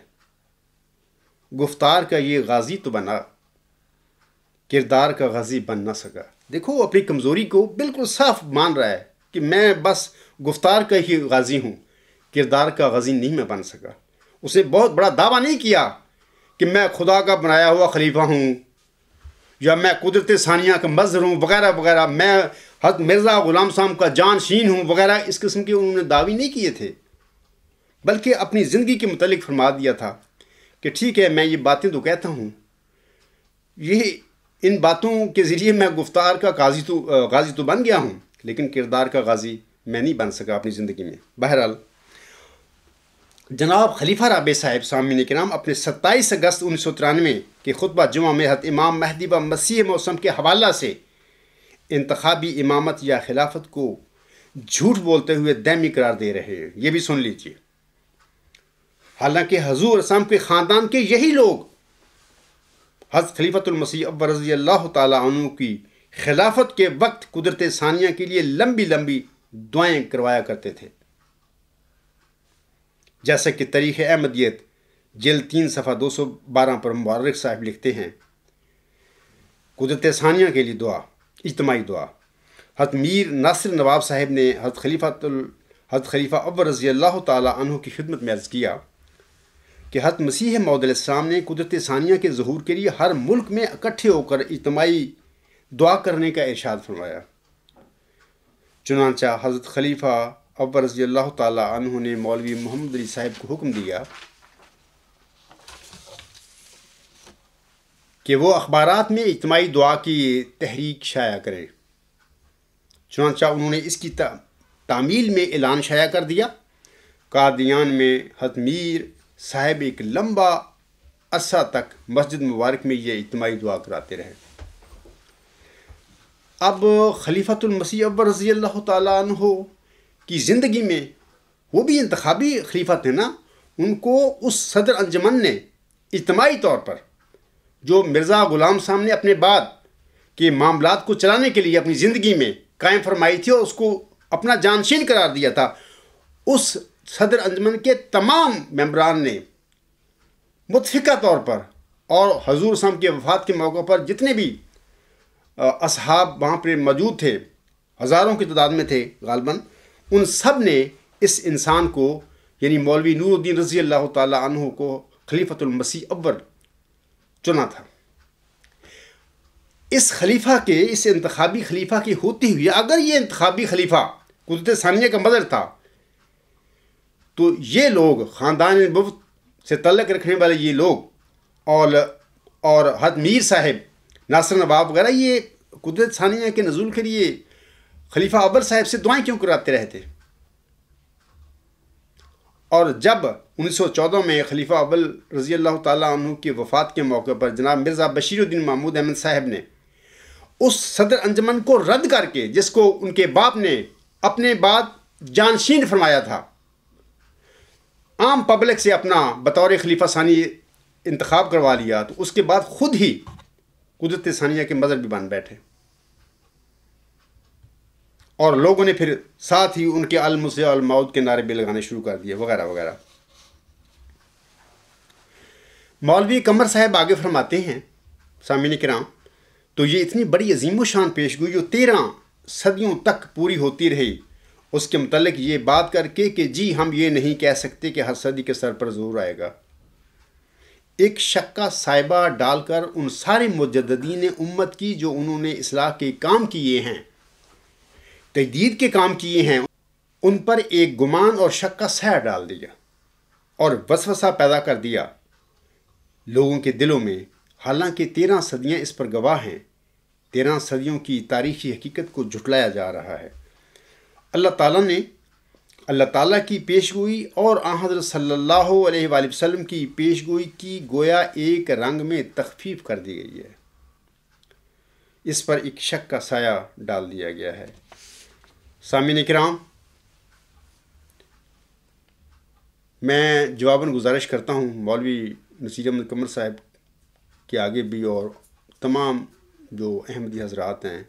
گفتار کا یہ غازی تو بنا، کردار کا غازی بن نہ سکا۔ دیکھو وہ اپنی کمزوری کو بالکل صاف مان رہا ہے کہ میں بس گفتار کا ہی غازی ہوں، کردار کا غازی نہیں میں بن سکا۔ اس نے بہت بڑا دعویٰ نہیں کیا کہ میں خدا کا بنایا ہوا خلیفہ ہوں، یا میں قدرت ثانیہ کا مظہر ہوں وغیرہ وغیرہ، میں حضرت مرزا غلام صاحب کا جانشین ہوں وغیرہ، اس قسم کے انہوں نے دعوی نہیں کیے تھے، بلکہ اپنی زندگی کے متعلق فرما دیا تھا کہ ٹھیک ہے میں یہ باتیں تو کہتا ہوں، یہ ان باتوں کے ذریعے میں گفتار کا غازی تو بن گیا ہوں، لیکن کردار کا غازی میں نہیں بن سکا اپنی زندگی میں۔ بہرحال جناب خلیفہ رابع صاحب سامعین کرام اپنے 27 اگست 1993 کے خطبہ جمعہ میں حضرت امام مہدی و مسیح موسم کے حوالہ سے انتخابی امامت یا خلافت کو جھوٹ بولتے ہوئے دہمی قرار دے رہے ہیں، یہ بھی سن لیجیے۔ حالانکہ حضور اسلام کے خاندان کے یہی لوگ حضرت خلیفۃ المسیح اول رضی اللہ تعالیٰ عنہ کی خلافت کے وقت قدرت ثانیہ کے لیے لمبی لمبی دعائیں کروایا کرتے تھے، جیسا کہ تاریخ احمدیت جلد 3 صفحہ 212 پر مورخ صاحب لکھتے ہیں، قدرت ثانیہ کے لیے دعا، اجتماعی دعا۔ حضرت میر ناصر نواب صاحب نے حضرت خلیفہ اول رضی اللہ تعالیٰ عنہ کی خدمت میں عرض کیا کہ حضرت مسیح موعود علیہ السلام نے قدرت ثانیہ کے ظہور کے لیے ہر ملک میں اکٹھے ہو کر اجتماعی دعا کرنے کا ارشاد فرمایا۔ چنانچہ حضرت خلیفہ اول رضی اللہ تعالیٰ عنہ نے مولوی محمد علی صاحب کو حکم دیا کہ وہ اخبارات میں اجتماعی دعا کی تحریک شائع کریں۔ چنانچہ انہوں نے اس کی تعمیل میں اعلان شائع کر دیا۔ قادیان میں حضرت میر صاحب ایک لمبا عرصہ تک مسجد مبارک میں یہ اجتماعی دعا کراتے رہے۔ اب خلیفۃ المسیح اول رضی اللہ تعالیٰ عنہ کی زندگی میں وہ بھی انتخابی خلیفہ تھے نا، ان کو اس صدر انجمن نے اجتماعی طور پر جو مرزا غلام صاحب نے اپنے بعد کے معاملات کو چلانے کے لیے اپنی زندگی میں قائم فرمائی تھی اور اس کو اپنا جانشین قرار دیا تھا، اس صدر انجمن کے تمام ممبران نے متفقہ طور پر، اور حضور صاحب کے وفات کے موقع پر جتنے بھی اصحاب وہاں پر موجود تھے، ہزاروں کی تعداد میں تھے غالباً، ان سب نے اس انسان کو یعنی مولوی نور الدین رضی اللہ تعالیٰ عنہ کو خلیفۃ المسیح اول چنا تھا۔ اس خلیفہ کے، اس انتخابی خلیفہ کی ہوتی ہوئی، اگر یہ انتخابی خلیفہ قدرت ثانیہ کا مظہر تھا تو یہ لوگ خاندان نبوت سے تعلق رکھنے والے یہ لوگ اور حضرت میر صاحب ناصر نواب وغیرہ یہ قدرت ثانیہ کے نزول کے لیے خلیفہ اول صاحب سے دعائیں کیوں کراتے رہے تھے؟ اور جب 1914 میں خلیفہ اول رضی اللہ تعالیٰ عنہ کی وفات کے موقع پر جناب مرزا بشیر الدین محمود احمد صاحب نے اس صدر انجمن کو رد کر کے، جس کو ان کے باپ نے اپنے بعد جانشین فرمایا تھا، عام پبلک سے اپنا بطور خلیفہ ثانی انتخاب کروا لیا، تو اس کے بعد خود ہی قدرت ثانیہ کے مظہر بھی بن بیٹھے، اور لوگوں نے پھر ساتھ ہی ان کے المسیح الموعود کے نعرے بھی لگانے شروع کر دیے وغیرہ وغیرہ۔ مولوی قمر صاحب آگے فرماتے ہیں، سامعین کرام، تو یہ اتنی بڑی عظیم و شان پیش گوئی جو 13 صدیوں تک پوری ہوتی رہی، اس کے متعلق یہ بات کر کے کہ جی ہم یہ نہیں کہہ سکتے کہ ہر صدی کے سر پر ضرور آئے گا، ایک شک کا سائبہ ڈال کر ان سارے مجددین امت کی جو انہوں نے اصلاح کے کام کیے ہیں، تجدید کے کام کیے ہیں، ان پر ایک گمان اور شک کا سایہ ڈال دیا اور وسوسہ پیدا کر دیا لوگوں کے دلوں میں، حالانکہ 13 صدیاں اس پر گواہ ہیں۔ 13 صدیوں کی تاریخی حقیقت کو جھٹلایا جا رہا ہے۔ اللہ تعالیٰ کی پیشگوئی اور آن حضرت صلی اللہ علیہ وآلہ وسلم کی پیشگوئی کی گویا ایک رنگ میں تخفیف کر دی گئی ہے، اس پر ایک شک کا سایہ ڈال دیا گیا ہے۔ سامعین کرام، میں جواباً گزارش کرتا ہوں مولوی نصیر احمد قمر صاحب کے آگے بھی اور تمام جو احمدی حضرات ہیں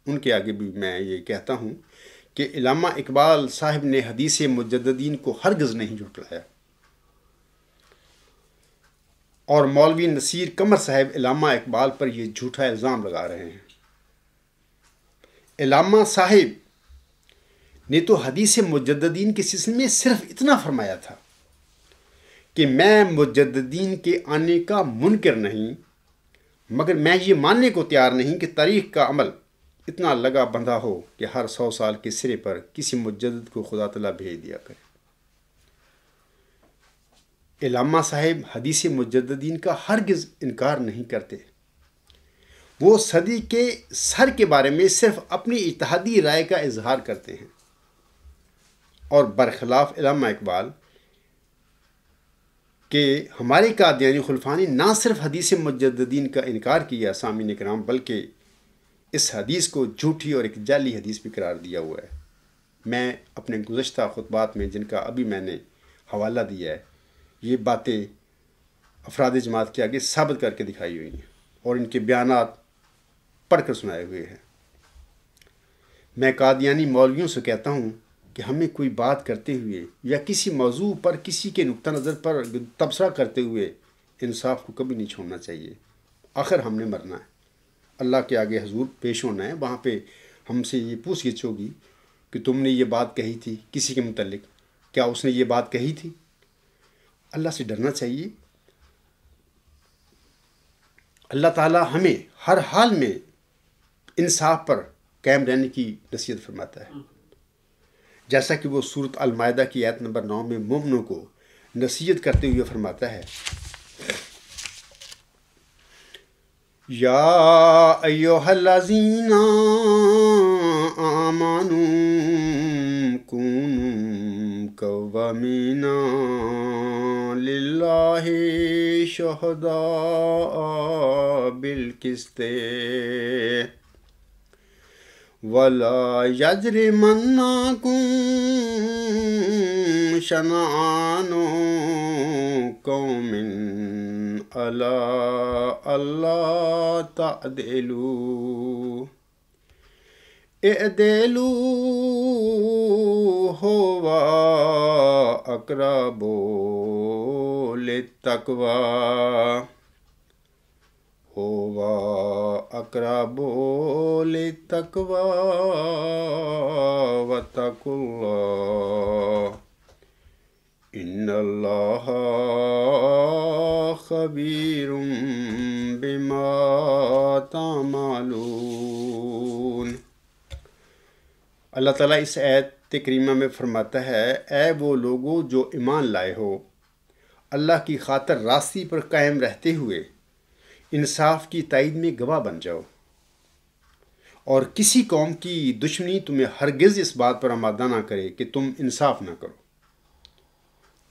ان کے آگے بھی میں یہ کہتا ہوں کہ علامہ اقبال صاحب نے حدیث مجددین کو ہرگز نہیں جھٹلایا، اور مولوی نصیر قمر صاحب علامہ اقبال پر یہ جھوٹا الزام لگا رہے ہیں۔ علامہ صاحب نے تو حدیث مجددین کے سلسلے میں صرف اتنا فرمایا تھا کہ میں مجددین کے آنے کا منکر نہیں، مگر میں یہ ماننے کو تیار نہیں کہ تاریخ کا عمل اتنا لگا بندھا ہو کہ ہر 100 سال کے سرے پر کسی مجدد کو خدا تعالیٰ بھیج دیا کرے۔ علامہ صاحب حدیث مجددین کا ہرگز انکار نہیں کرتے، وہ صدی کے سر کے بارے میں صرف اپنی اجتہادی رائے کا اظہار کرتے ہیں، اور برخلاف علامہ اقبال کہ ہمارے قادیانی خلفاء نے نہ صرف حدیث مجددین کا انکار کیا سامعین کرام، بلکہ اس حدیث کو جھوٹی اور ایک جعلی حدیث بھی قرار دیا ہوا ہے۔ میں اپنے گزشتہ خطبات میں جن کا ابھی میں نے حوالہ دیا ہے، یہ باتیں افراد جماعت کے آگے ثابت کر کے دکھائی ہوئی ہیں اور ان کے بیانات پڑھ کر سنائے ہوئے ہیں۔ میں قادیانی مولویوں سے کہتا ہوں کہ ہمیں کوئی بات کرتے ہوئے یا کسی موضوع پر کسی کے نقطہ نظر پر تبصرہ کرتے ہوئے انصاف کو کبھی نہیں چھوڑنا چاہیے۔ آخر ہم نے مرنا ہے، اللہ کے آگے حضور پیش ہونا ہے، وہاں پہ ہم سے یہ پوچھ گچھ ہوگی کہ تم نے یہ بات کہی تھی کسی کے متعلق، کیا اس نے یہ بات کہی تھی؟ اللہ سے ڈرنا چاہیے۔ اللہ تعالیٰ ہمیں ہر حال میں انصاف پر قائم رہنے کی نصیحت فرماتا ہے، جیسا کہ وہ سورۃ المائدہ کی آیت نمبر 9 میں مومنوں کو نصیحت کرتے ہوئے فرماتا ہے، یا ایھا الذین آمنوا کونوا قوامین للہ شہداء بالقسط ولا یجرمنکم شنآن قوم علی الا تعدلوا اعدلوا هو اقرب للتقوی هو اقرب للتقوی واتقوا اللہ ان اللہ خبیر بما تعملون۔ اللہ تعالیٰ اس آیت کریمہ میں فرماتا ہے، اے وہ لوگو جو ایمان لائے ہو، اللہ کی خاطر راستی پر قائم رہتے ہوئے انصاف کی تائید میں گواہ بن جاؤ، اور کسی قوم کی دشمنی تمہیں ہرگز اس بات پر آمادہ نہ کرے کہ تم انصاف نہ کرو۔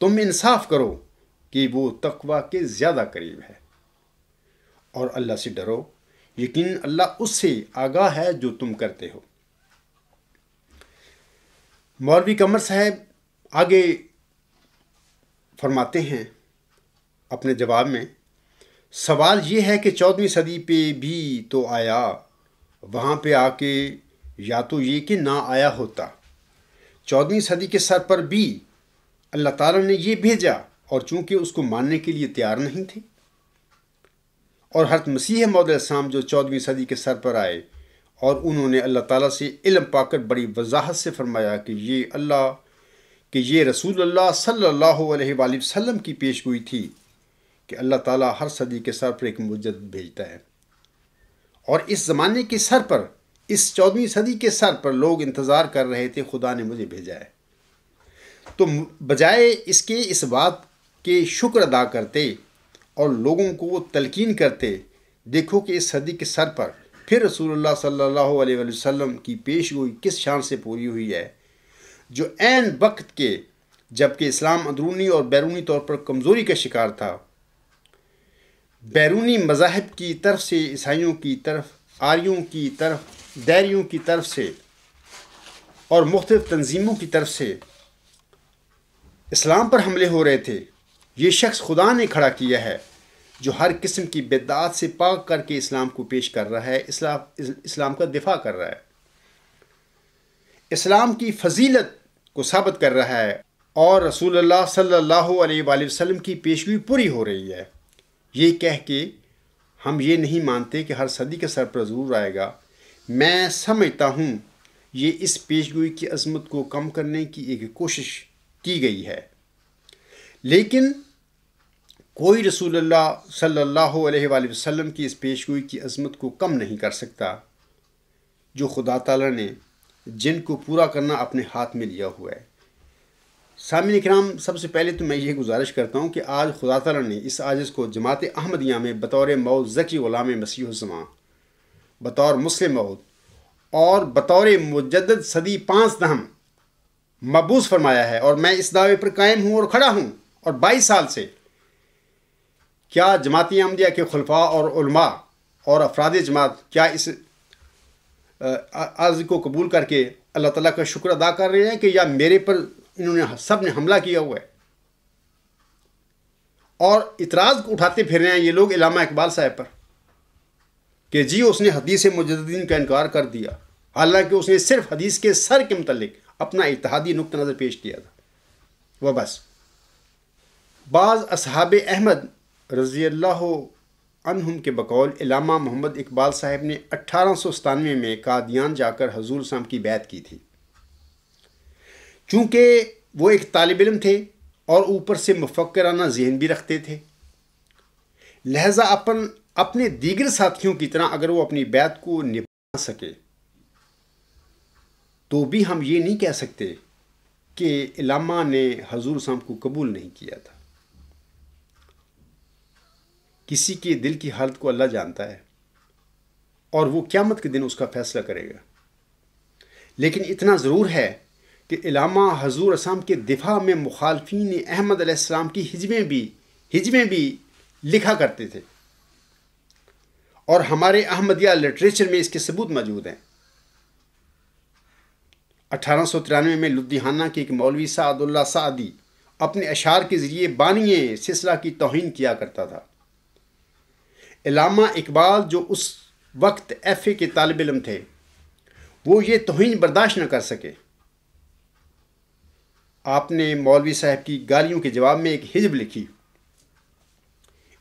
تم انصاف کرو کہ وہ تقوی کے زیادہ قریب ہے، اور اللہ سے ڈرو، یقین اللہ اس سے آگاہ ہے جو تم کرتے ہو۔ مولوی قمر صاحب آگے فرماتے ہیں اپنے جواب میں، سوال یہ ہے کہ 14ویں صدی پہ بھی تو آیا، وہاں پہ آ کے یا تو یہ کہ نہ آیا ہوتا۔ 14ویں صدی کے سر پر بھی اللہ تعالیٰ نے یہ بھیجا، اور چونکہ اس کو ماننے کے لیے تیار نہیں تھے، اور حضرت مسیح موعود السلام جو 14ویں صدی کے سر پر آئے اور انہوں نے اللہ تعالیٰ سے علم پا کر بڑی وضاحت سے فرمایا کہ یہ رسول اللہ صلی اللہ علیہ وآلہ وسلم کی پیش گوئی تھی کہ اللہ تعالیٰ ہر صدی کے سر پر ایک مجدد بھیجتا ہے، اور اس زمانے کے سر پر، اس 14ویں صدی کے سر پر لوگ انتظار کر رہے تھے خدا نے مجھے بھیجا ہے۔ تو بجائے اس کے اس بات کے شکر ادا کرتے اور لوگوں کو وہ تلقین کرتے، دیکھو کہ اس صدی کے سر پر پھر رسول اللہ صلی اللہ علیہ وآلہ وسلم کی پیش گوئی کس شان سے پوری ہوئی ہے، جو عین وقت کے جبکہ اسلام اندرونی اور بیرونی طور پر کمزوری کا شکار تھا، بیرونی مذاہب کی طرف سے، عیسائیوں کی طرف، آریوں کی طرف، دیریوں کی طرف سے اور مختلف تنظیموں کی طرف سے اسلام پر حملے ہو رہے تھے۔ یہ شخص خدا نے کھڑا کیا ہے جو ہر قسم کی بدعات سے پاک کر کے اسلام کو پیش کر رہا ہے، اسلام کا دفاع کر رہا ہے، اسلام کی فضیلت کو ثابت کر رہا ہے، اور رسول اللہ صلی اللہ علیہ وآلہ وسلم کی پیشگوئی پوری ہو رہی ہے۔ یہ کہہ کے ہم یہ نہیں مانتے کہ ہر صدی کے سر پر ضرور آئے گا۔ میں سمجھتا ہوں یہ اس پیشگوئی کی عظمت کو کم کرنے کی ایک کوشش کی گئی ہے، لیکن کوئی رسول اللہ صلی اللہ علیہ وآلہ وسلم کی اس پیشگوئی کی عظمت کو کم نہیں کر سکتا جو خدا تعالیٰ نے جن کو پورا کرنا اپنے ہاتھ میں لیا ہوا ہے۔ سامعین کرام، سب سے پہلے تو میں یہ گزارش کرتا ہوں کہ آج خدا تعالیٰ نے اس عاجز کو جماعت احمدیہ میں بطور موعود ذکی غلام مسیح الزمان، بطور مسلم موعود اور بطور مجدد صدی 5 مبعوث فرمایا ہے، اور میں اس دعوے پر قائم ہوں اور کھڑا ہوں، اور 22 سال سے کیا جماعت احمدیہ کے خلفاء اور علماء اور افراد جماعت کیا اس عرض کو قبول کر کے اللہ تعالیٰ کا شکر ادا کر رہے ہیں کہ یا میرے پر انہوں نے سب نے حملہ کیا ہوا ہے اور اعتراض اٹھاتے پھر رہے ہیں یہ لوگ علامہ اقبال صاحب پر کہ جی اس نے حدیث مجددین کا انکار کر دیا، حالانکہ اس نے صرف حدیث کے سر کے متعلق اپنا اجتہادی نقطہ نظر پیش کیا تھا، وہ بس۔ بعض اصحاب احمد رضی اللہ عنہم کے بقول علامہ محمد اقبال صاحب نے 1897 میں قادیان جا کر حضور صلی اللہ علیہ وسلم کی بیعت کی تھی۔ چونکہ وہ ایک طالب علم تھے اور اوپر سے مفکرانہ ذہن بھی رکھتے تھے، لہذا اپنے دیگر ساتھیوں کی طرح اگر وہ اپنی بیعت کو نبھا سکے تو بھی ہم یہ نہیں کہہ سکتے کہ علامہ نے حضور صلی اللہ علیہ وسلم کو قبول نہیں کیا تھا۔ کسی کے دل کی حالت کو اللہ جانتا ہے اور وہ قیامت کے دن اس کا فیصلہ کرے گا، لیکن اتنا ضرور ہے کہ علامہ حضور اسلام کے دفاع میں مخالفین احمد علیہ السلام کی ہجویں بھی لکھا کرتے تھے، اور ہمارے احمدیہ لٹریچر میں اس کے ثبوت موجود ہیں۔ 1893 میں لدھیانہ کے ایک مولوی سعد اللہ سعدی اپنے اشعار کے ذریعے بانی سلسلہ کی توہین کیا کرتا تھا۔ علامہ اقبال جو اس وقت ایف اے کے طالب علم تھے، وہ یہ توہین برداشت نہ کر سکے۔ آپ نے مولوی صاحب کی گالیوں کے جواب میں ایک حزب لکھی۔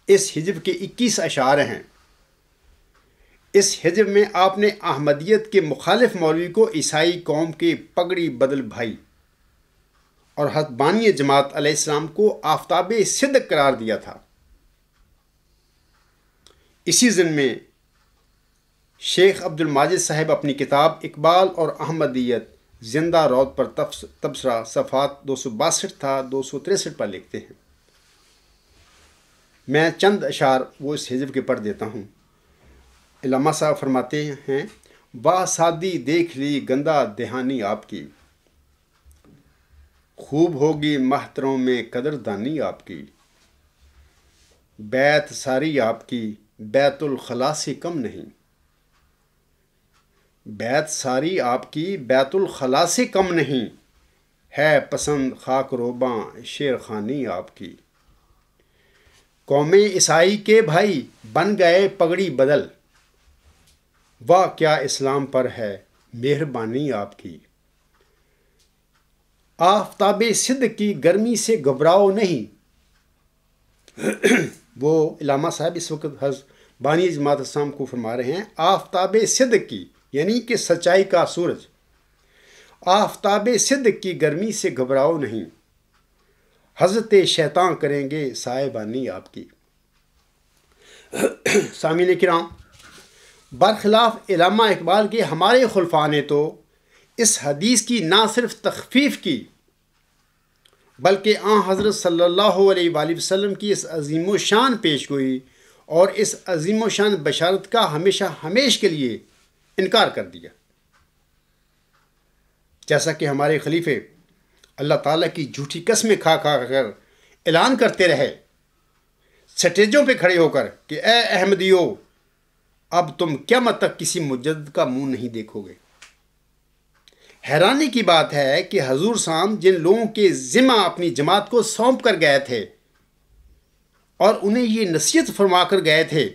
اس حزب کے 21 اشعار ہیں۔ اس حزب میں آپ نے احمدیت کے مخالف مولوی کو عیسائی قوم کے پگڑی بدل بھائی اور حضرت بانی جماعت علیہ السلام کو آفتاب صدق قرار دیا تھا۔ اسی ضمن میں شیخ عبد الماجد صاحب اپنی کتاب اقبال اور احمدیت زندہ رود پر تبصرہ صفحات 262 تا 263 پر لکھتے ہیں۔ میں چند اشعار وہ اس حزب کے پڑھ دیتا ہوں۔ علامہ صاحب فرماتے ہیں، با سادی دیکھ لی گندہ دہانی آپ کی، خوب ہوگی محتروں میں قدردانی آپ کی، بیت ساری آپ کی بیت الخلا سے کم نہیں، بیت ساری آپ کی بیت الخلا سے کم نہیں، ہے پسند خاک روباں شیر خانی آپ کی، قوم عیسائی کے بھائی بن گئے پگڑی بدل، واہ کیا اسلام پر ہے مہربانی آپ کی، آفتاب صدق کی گرمی سے گھبراؤ نہیں۔ وہ علامہ صاحب اس وقت حضرت بانی جماعت اسلام کو فرما رہے ہیں، آفتاب صدق کی یعنی کہ سچائی کا سورج، آفتاب صدق کی گرمی سے گھبراؤ نہیں، حضرت شیطان کریں گے سائے بانی آپ کی۔ سامعین کرام، برخلاف علامہ اقبال کے ہمارے خلفاء نے تو اس حدیث کی نہ صرف تخفیف کی بلکہ آن حضرت صلی اللہ علیہ وآلہ وسلم کی اس عظیم و شان پیش گوئی اور اس عظیم و شان بشارت کا ہمیشہ ہمیش کے لیے انکار کر دیا۔ جیسا کہ ہمارے خلیفے اللہ تعالیٰ کی جھوٹی قسمیں کھا کر اعلان کرتے رہے سٹیجوں پہ کھڑے ہو کر کہ اے احمدیو، اب تم قیامت تک کسی مجدد کا منہ نہیں دیکھو گے۔ حیرانی کی بات ہے کہ حضور صاحب جن لوگوں کے ذمہ اپنی جماعت کو سونپ کر گئے تھے اور انہیں یہ نصیحت فرما کر گئے تھے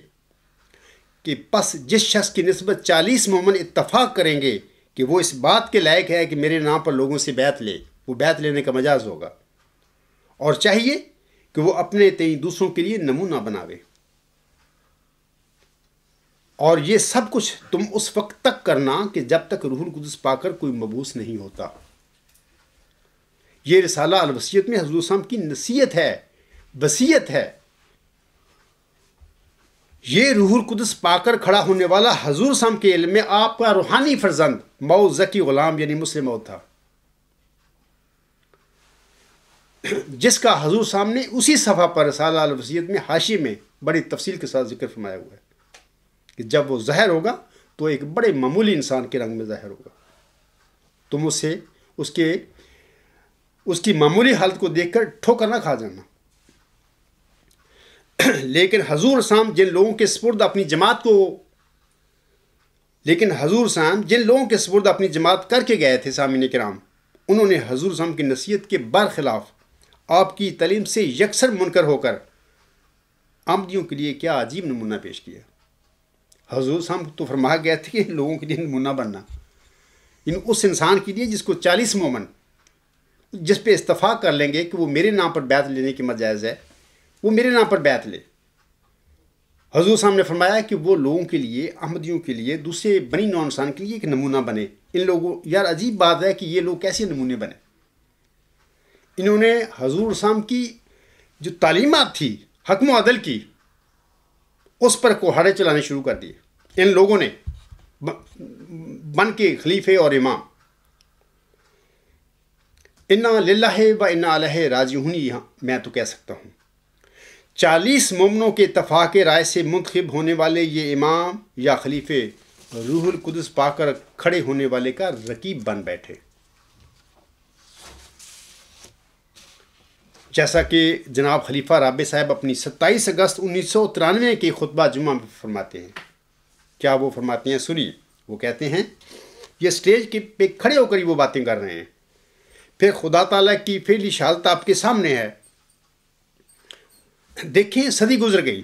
کہ پس جس شخص کی نسبت 40 مومن اتفاق کریں گے کہ وہ اس بات کے لائق ہے کہ میرے نام پر لوگوں سے بیعت لے، وہ بیعت لینے کا مجاز ہوگا، اور چاہیے کہ وہ اپنے تئیں دوسروں کے لیے نمونہ بناوے۔ اور یہ سب کچھ تم اس وقت تک کرنا کہ جب تک روح القدس پا کر کوئی مبعوث نہیں ہوتا۔ یہ رسالہ الوصیت میں حضور صاحب کی نصیحت ہے، وصیت ہے۔ یہ روح القدس پا کر کھڑا ہونے والا حضور صاحب کے علم میں آپ کا روحانی فرزند مئو ذکی غلام یعنی مسلم موعود تھا، جس کا حضور صاحب نے اسی صفحہ پر رسالہ الوصیت میں حاشیے میں بڑی تفصیل کے ساتھ ذکر فرمایا ہوا ہے کہ جب وہ ظاہر ہوگا تو ایک بڑے معمولی انسان کے رنگ میں ظاہر ہوگا۔ تم اسے اس کی معمولی حالت کو دیکھ کر ٹھوکر نہ کھا جانا۔ لیکن حضور صاحب جن لوگوں کے سپرد اپنی جماعت کر کے گئے تھے، سامعین کرام، انہوں نے حضور صاحب کی نصیحت کے برخلاف آپ کی تعلیم سے یکسر منکر ہو کر احمدیوں کے لیے کیا عجیب نمونہ پیش کیا۔ حضور صاحب تو فرمایا گیا تھا کہ لوگوں کے لیے نمونہ بننا، اس انسان کے لیے جس کو 40 مومن جس پہ اتفاق کر لیں گے کہ وہ میرے نام پر بیعت لینے کی مجاز ہے، وہ میرے نام پر بیعت لے۔ حضور صاحب نے فرمایا کہ وہ لوگوں کے لیے، احمدیوں کے لیے، دوسرے بنی نوع انسان کے لیے ایک نمونہ بنے۔ ان لوگوں، یار عجیب بات ہے کہ یہ لوگ کیسے نمونے بنے۔ انہوں نے حضور صاحب کی جو تعلیمات تھی حکم و عدل کی، اس پر کوہاڑے چلانے شروع کر دیے ان لوگوں نے بن کے خلیفے اور امام۔ انا للہ و انا الیہ راجعون، میں تو کہہ سکتا ہوں 40 مومنوں کے اتفاق رائے سے منتخب ہونے والے یہ امام یا خلیفے روح القدس پا کر کھڑے ہونے والے کا رقیب بن بیٹھے۔ جیسا کہ جناب خلیفہ رابع صاحب اپنی 27 اگست 1993 کے خطبہ جمعہ میں فرماتے ہیں۔ کیا وہ فرماتے ہیں؟ سنیے، وہ کہتے ہیں، یہ سٹیج پہ کھڑے ہو کر ہی وہ باتیں کر رہے ہیں۔ پھر خدا تعالیٰ کی فعلی شہادت آپ کے سامنے ہے۔ دیکھیں، صدی گزر گئی،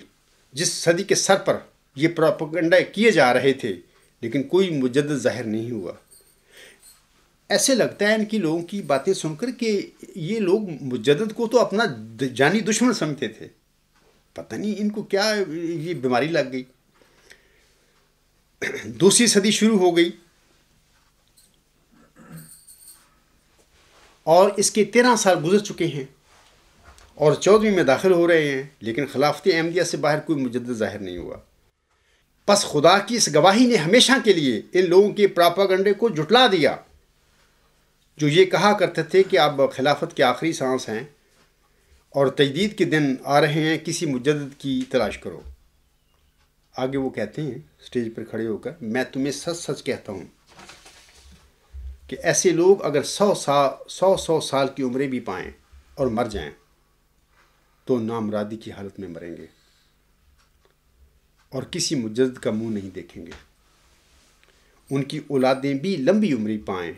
جس صدی کے سر پر یہ پروپیگنڈا کیے جا رہے تھے، لیکن کوئی مجدد ظاہر نہیں ہوا۔ ایسے لگتا ہے ان کی لوگوں کی باتیں سن کر کہ یہ لوگ مجدد کو تو اپنا جانی دشمن سمجھتے تھے۔ پتہ نہیں ان کو کیا یہ بیماری لگ گئی۔ دوسری صدی شروع ہو گئی اور اس کے 13 سال گزر چکے ہیں اور 14ویں میں داخل ہو رہے ہیں، لیکن خلافت احمدیہ سے باہر کوئی مجدد ظاہر نہیں ہوا۔ پس خدا کی اس گواہی نے ہمیشہ کے لیے ان لوگوں کے پراپاگنڈے کو جھٹلا دیا جو یہ کہا کرتے تھے کہ آپ خلافت کے آخری سانس ہیں اور تجدید کے دن آ رہے ہیں، کسی مجدد کی تلاش کرو۔ آگے وہ کہتے ہیں سٹیج پر کھڑے ہو کر، میں تمہیں سچ سچ کہتا ہوں کہ ایسے لوگ اگر 100 سال کی عمریں بھی پائیں اور مر جائیں تو نامرادی کی حالت میں مریں گے اور کسی مجدد کا منہ نہیں دیکھیں گے۔ ان کی اولادیں بھی لمبی عمری پائیں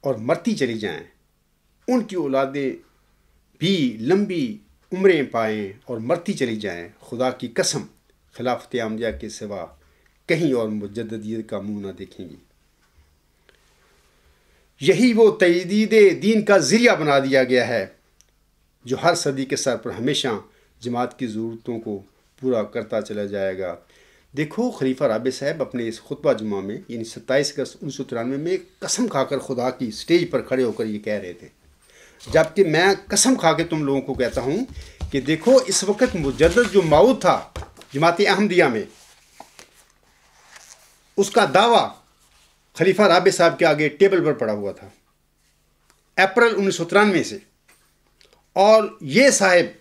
اور مرتی چلی جائیں، ان کی اولادیں بھی لمبی عمریں پائیں اور مرتی چلی جائیں، خدا کی قسم خلافت احمدیہ کے سوا کہیں اور مجددیت کا منہ نہ دیکھیں گی۔ یہی وہ تجدید دین کا ذریعہ بنا دیا گیا ہے جو ہر صدی کے سر پر ہمیشہ جماعت کی ضرورتوں کو پورا کرتا چلا جائے گا۔ دیکھو خلیفہ رابع صاحب اپنے اس خطبہ جمعہ میں یعنی 27 اگست 1993 میں قسم کھا کر خدا کی سٹیج پر کھڑے ہو کر یہ کہہ رہے تھے، جبکہ میں قسم کھا کے تم لوگوں کو کہتا ہوں کہ دیکھو اس وقت مجدد جو موعود تھا جماعت احمدیہ میں، اس کا دعویٰ خلیفہ رابع صاحب کے آگے ٹیبل پر پڑا ہوا تھا اپریل 1993 سے، اور یہ صاحب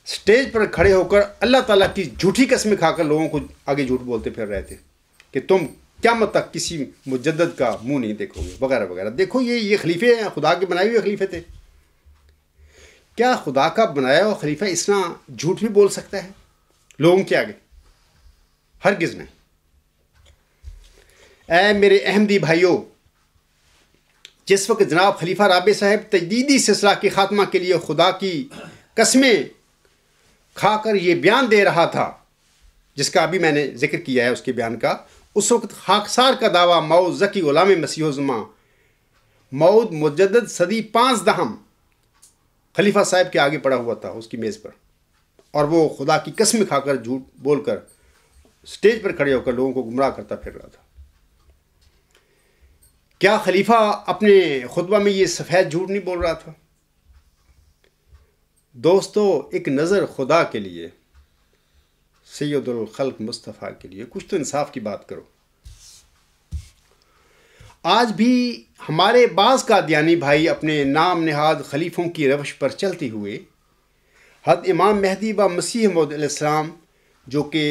سٹیج پر کھڑے ہو کر اللہ تعالیٰ کی جھوٹی قسمیں کھا کر لوگوں کو آگے جھوٹ بولتے پھر رہے تھے کہ تم قیامت تک کسی مجدد کا منہ نہیں دیکھو گے وغیرہ وغیرہ۔ دیکھو یہ خلیفے ہیں، خدا کے بنائے ہوئے خلیفے تھے۔ کیا خدا کا بنایا ہوا خلیفہ اس طرح جھوٹ بھی بول سکتا ہے لوگوں کے آگے؟ ہرگز نہیں۔ اے میرے احمدی بھائیوں، جس وقت جناب خلیفہ رابع صاحب تجدیدی سلسلہ کے خاتمہ کے لیے خدا کی قسمیں کھا کر یہ بیان دے رہا تھا، جس کا ابھی میں نے ذکر کیا ہے اس کے بیان کا، اس وقت خاکسار کا دعویٰ موعود ذکی غلام مسیح الزماں موعود مجدد صدی 15 خلیفہ صاحب کے آگے پڑا ہوا تھا اس کی میز پر، اور وہ خدا کی قسم کھا کر جھوٹ بول کر سٹیج پر کھڑے ہو کر لوگوں کو گمراہ کرتا پھر رہا تھا۔ کیا خلیفہ اپنے خطبہ میں یہ سفید جھوٹ نہیں بول رہا تھا؟ دوستو، ایک نظر خدا کے لیے، سید الخلق مصطفیٰ کے لیے کچھ تو انصاف کی بات کرو۔ آج بھی ہمارے بعض قادیانی بھائی اپنے نام نہاد خلیفوں کی روش پر چلتے ہوئے حضرت امام مہدی و مسیح موعود علیہ السلام، جو کہ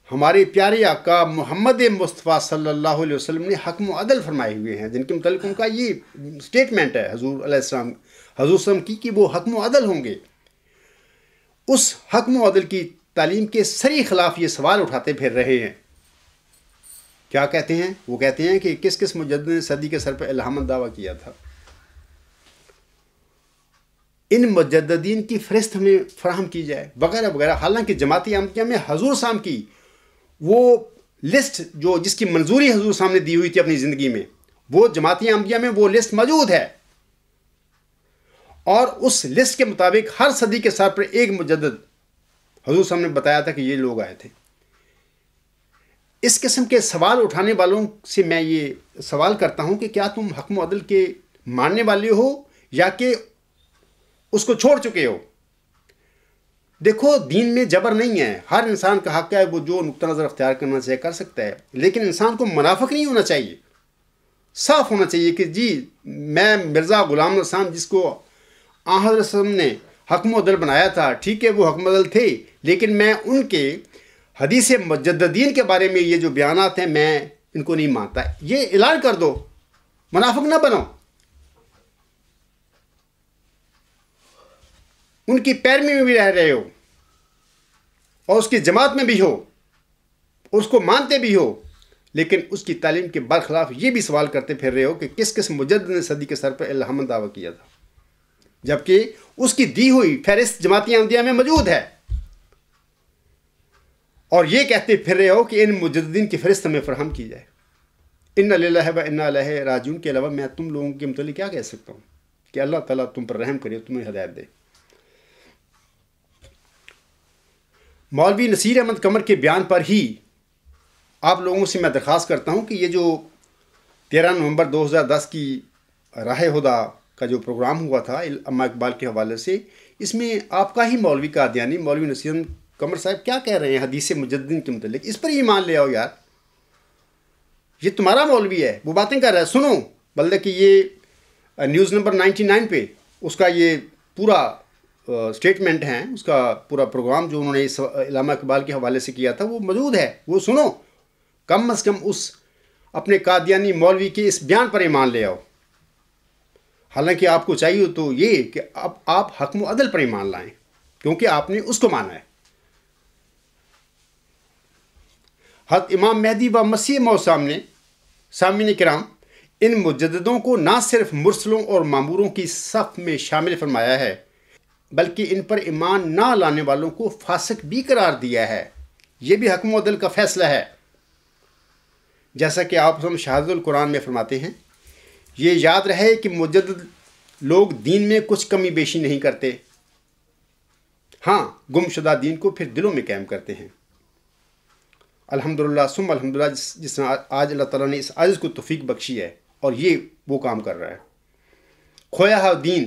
ہمارے پیارے آقا محمد مصطفیٰ صلی اللہ علیہ وسلم نے حکم و عدل فرمائے ہوئے ہیں، جن کے متعلق ان کا یہ سٹیٹمنٹ ہے حضور علیہ السلام وسلم کی کہ وہ حکم و عدل ہوں گے، اس حکم و عدل کی تعلیم کے سری خلاف یہ سوال اٹھاتے پھر رہے ہیں۔ کیا کہتے ہیں؟ وہ کہتے ہیں کہ کس کس مجدد نے صدی کے سر پہ الہامت دعویٰ کیا تھا۔ ان مجددین کی فہرست ہمیں فراہم کی جائے وغیرہ وغیرہ، حالانکہ جماعت احمدیہ میں حضور صاحب کی وہ لسٹ جس کی منظوری حضور صاحب نے دی ہوئی تھی اپنی زندگی میں، وہ جماعت احمدیہ میں وہ لسٹ موجود ہے، اور اس لسٹ کے مطابق ہر صدی کے سر پر ایک مجدد حضور صاحب نے بتایا تھا کہ یہ لوگ آئے تھے۔ اس قسم کے سوال اٹھانے والوں سے میں یہ سوال کرتا ہوں کہ کیا تم حکم و عدل کے ماننے والے ہو یا کہ اس کو چھوڑ چکے ہو؟ دیکھو، دین میں جبر نہیں ہے، ہر انسان کا حق ہے وہ جو نقطہ نظر اختیار کرنا چاہے کر سکتا ہے، لیکن انسان کو منافق نہیں ہونا چاہیے، صاف ہونا چاہیے کہ جی میں مرزا غلام نصام جس کو حضرت صلی اللہ علیہ وسلم نے حکم و عدل بنایا تھا، ٹھیک ہے وہ حکم و عدل تھے، لیکن میں ان کے حدیث مجددین کے بارے میں یہ جو بیانات ہیں میں ان کو نہیں مانتا۔ یہ اعلان کر دو، منافق نہ بنو، ان کی پیروی میں بھی رہ رہے ہو اور اس کی جماعت میں بھی ہو، اس کو مانتے بھی ہو، لیکن اس کی تعلیم کے برخلاف یہ بھی سوال کرتے پھر رہے ہو کہ کس کس مجدد نے صدی کے سر پر الہامت دعویٰ کیا تھا، جبکہ اس کی دی ہوئی فہرست جماعت احمدیہ میں موجود ہے، اور یہ کہتے پھر رہے ہو کہ ان مجددین کی فہرست ہمیں فراہم کی جائے۔ انا للہ و انا الیہ راجعون کے علاوہ میں تم لوگوں کے متعلق کیا کہہ سکتا ہوں کہ اللہ تعالیٰ تم پر رحم کرے، تمہیں ہدایت دے۔ مولوی نصیر احمد قمر کے بیان پر ہی آپ لوگوں سے میں درخواست کرتا ہوں کہ یہ جو 13 نومبر 2010 کی راہ ہدیٰ کا جو پروگرام ہوا تھا علامہ اقبال کے حوالے سے، اس میں آپ کا ہی مولوی قادیانی مولوی نصیر احمد قمر صاحب کیا کہہ رہے ہیں حدیث مجددین کے متعلق، اس پر ایمان لے آؤ یار، یہ تمہارا مولوی ہے، وہ باتیں کر رہا ہے، سنو، بلکہ یہ نیوز نمبر 99 پہ اس کا یہ پورا سٹیٹمنٹ ہے، اس کا پورا پروگرام جو انہوں نے اس علامہ اقبال کے حوالے سے کیا تھا وہ موجود ہے، وہ سنو، کم از کم اس اپنے قادیانی مولوی کے اس بیان پر ایمان لے آؤ۔ حالانکہ آپ کو چاہیے تو یہ کہ اب آپ حکم و عدل پر ایمان لائیں، کیونکہ آپ نے اس کو مانا ہے۔ حضرت امام مہدی و مسیح موعود نے سامعین کرام ان مجددوں کو نہ صرف مرسلوں اور ماموروں کی صف میں شامل فرمایا ہے، بلکہ ان پر ایمان نہ لانے والوں کو فاسق بھی قرار دیا ہے۔ یہ بھی حکم و عدل کا فیصلہ ہے، جیسا کہ آپ ہم شہادت القرآن میں فرماتے ہیں۔ یہ یاد رہے کہ مجدد لوگ دین میں کچھ کمی بیشی نہیں کرتے، ہاں گم شدہ دین کو پھر دلوں میں قائم کرتے ہیں۔ الحمدللہ ثم الحمدللہ جس طرح آج اللہ تعالیٰ نے اس عاجز کو توفیق بخشی ہے اور یہ وہ کام کر رہا ہے۔ کھویا ہوا دین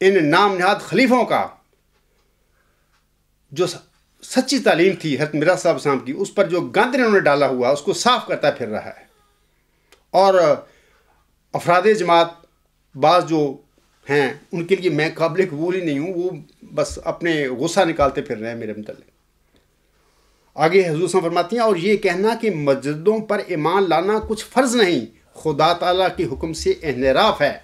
ان نام نہاد خلیفوں کا جو سچی تعلیم تھی حضرت مرزا صاحب صاحب کی، اس پر جو گند انہوں نے ڈالا ہوا اس کو صاف کرتا پھر رہا ہے۔ اور افراد جماعت بعض جو ہیں ان کے لیے میں قابل قبول ہی نہیں ہوں، وہ بس اپنے غصہ نکالتے پھر رہے ہیں میرے متعلق۔ آگے حضور صلی اللہ علیہ وسلم فرماتی ہیں، اور یہ کہنا کہ مسجدوں پر ایمان لانا کچھ فرض نہیں، خدا تعالیٰ کے حکم سے انحراف ہے،